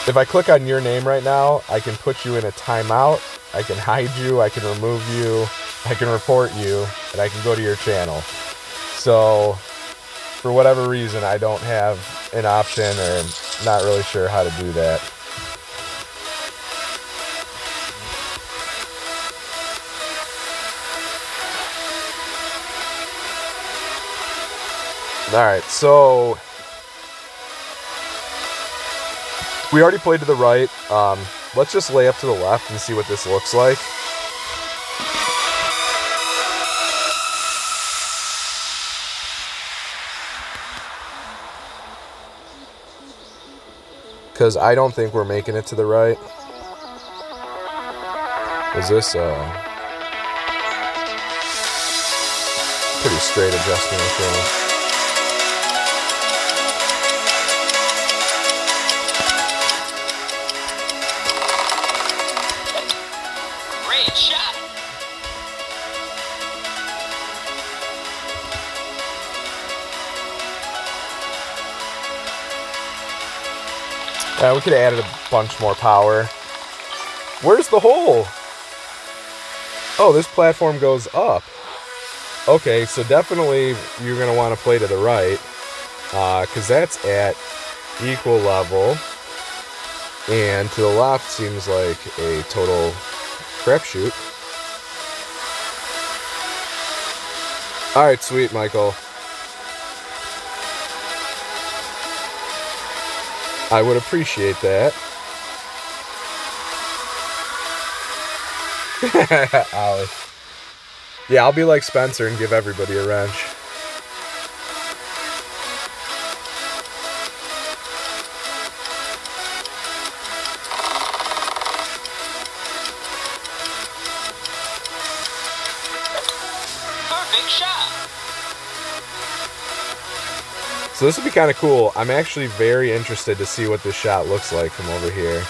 If I click on your name right now, I can put you in a timeout, I can hide you, I can remove you, I can report you, and I can go to your channel. So, for whatever reason, I don't have an option, or not really sure how to do that. Alright, so we already played to the right. Let's just lay up to the left and see what this looks like. Because I don't think we're making it to the right. Is this pretty straight adjustment, I think. We could have added a bunch more power. Where's the hole? Oh, this platform goes up. Okay, so definitely you're going to want to play to the right, because that's at equal level. And to the left seems like a total crapshoot. Alright, sweet, Michael. I would appreciate that. Ollie. Yeah, I'll be like Spencer and give everybody a wrench. Perfect shot. So this would be kind of cool. I'm actually very interested to see what this shot looks like from over here.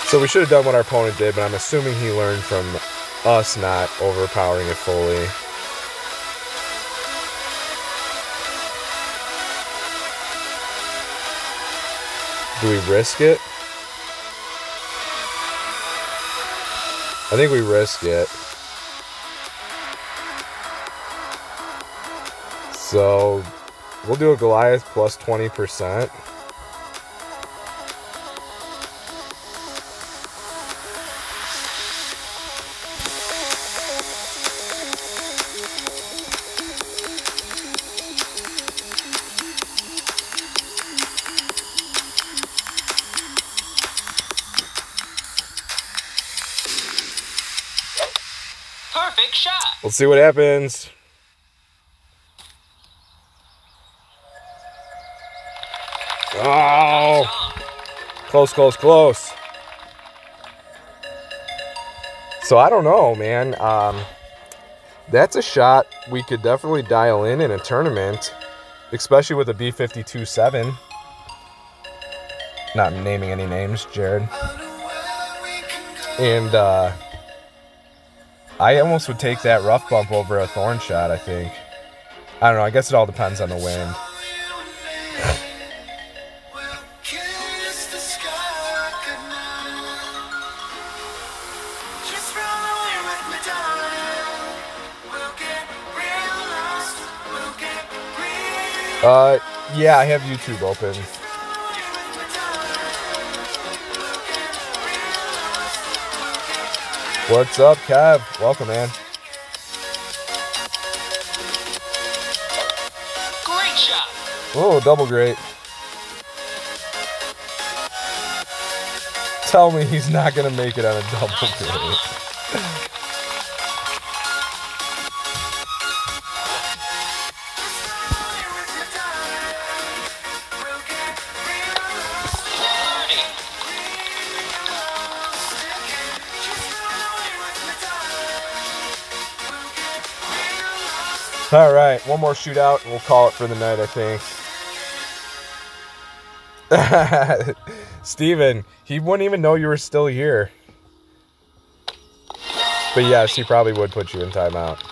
So we should have done what our opponent did, but I'm assuming he learned from us not overpowering it fully. Do we risk it? I think we risk it. So we'll do a Goliath plus 20%. Perfect shot. Let's see what happens. Oh, close, close, close. So I don't know, man. That's a shot we could definitely dial in a tournament, especially with a B52-7. Not naming any names, Jared. And I almost would take that rough bump over a thorn shot, I think. I don't know. I guess it all depends on the wind. Yeah, I have YouTube open. What's up, Kev? Welcome, man. Great shot. Oh, double great. Tell me he's not going to make it on a double great. All right, one more shootout, and we'll call it for the night, I think. Steven, he wouldn't even know you were still here. But yes, he probably would put you in timeout.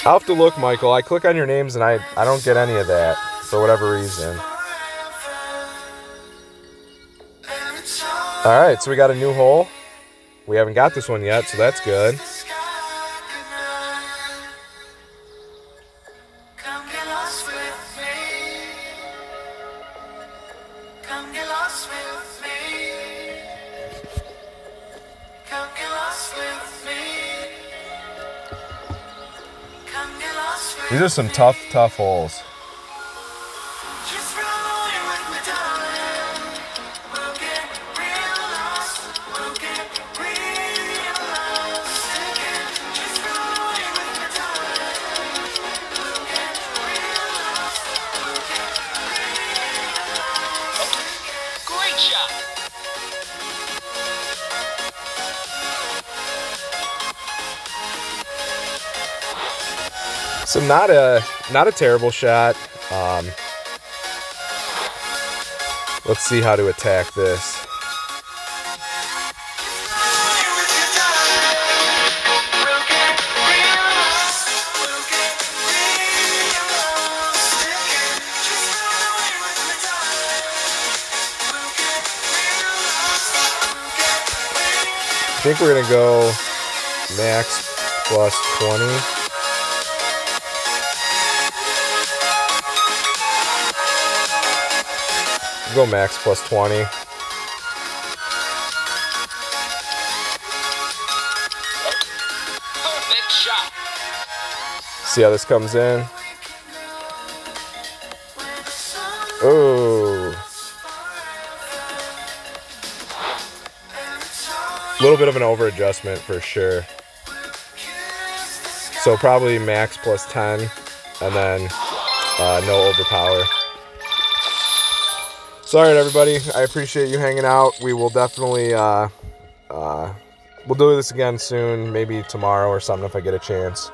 I'll have to look, Michael. I click on your names, and I don't get any of that for whatever reason. All right, so we got a new hole. We haven't got this one yet, so that's good. These are some tough holes. So not a terrible shot. Let's see how to attack this. I think we're gonna go max plus 20. Go max plus 20. Perfect shot. See how this comes in. Oh. A little bit of an over adjustment for sure. So probably max plus 10 and then no overpower. So, all right, everybody. I appreciate you hanging out. We will definitely we'll do this again soon, maybe tomorrow or something if I get a chance.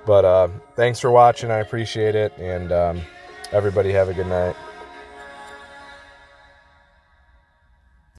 But thanks for watching. I appreciate it, and everybody have a good night.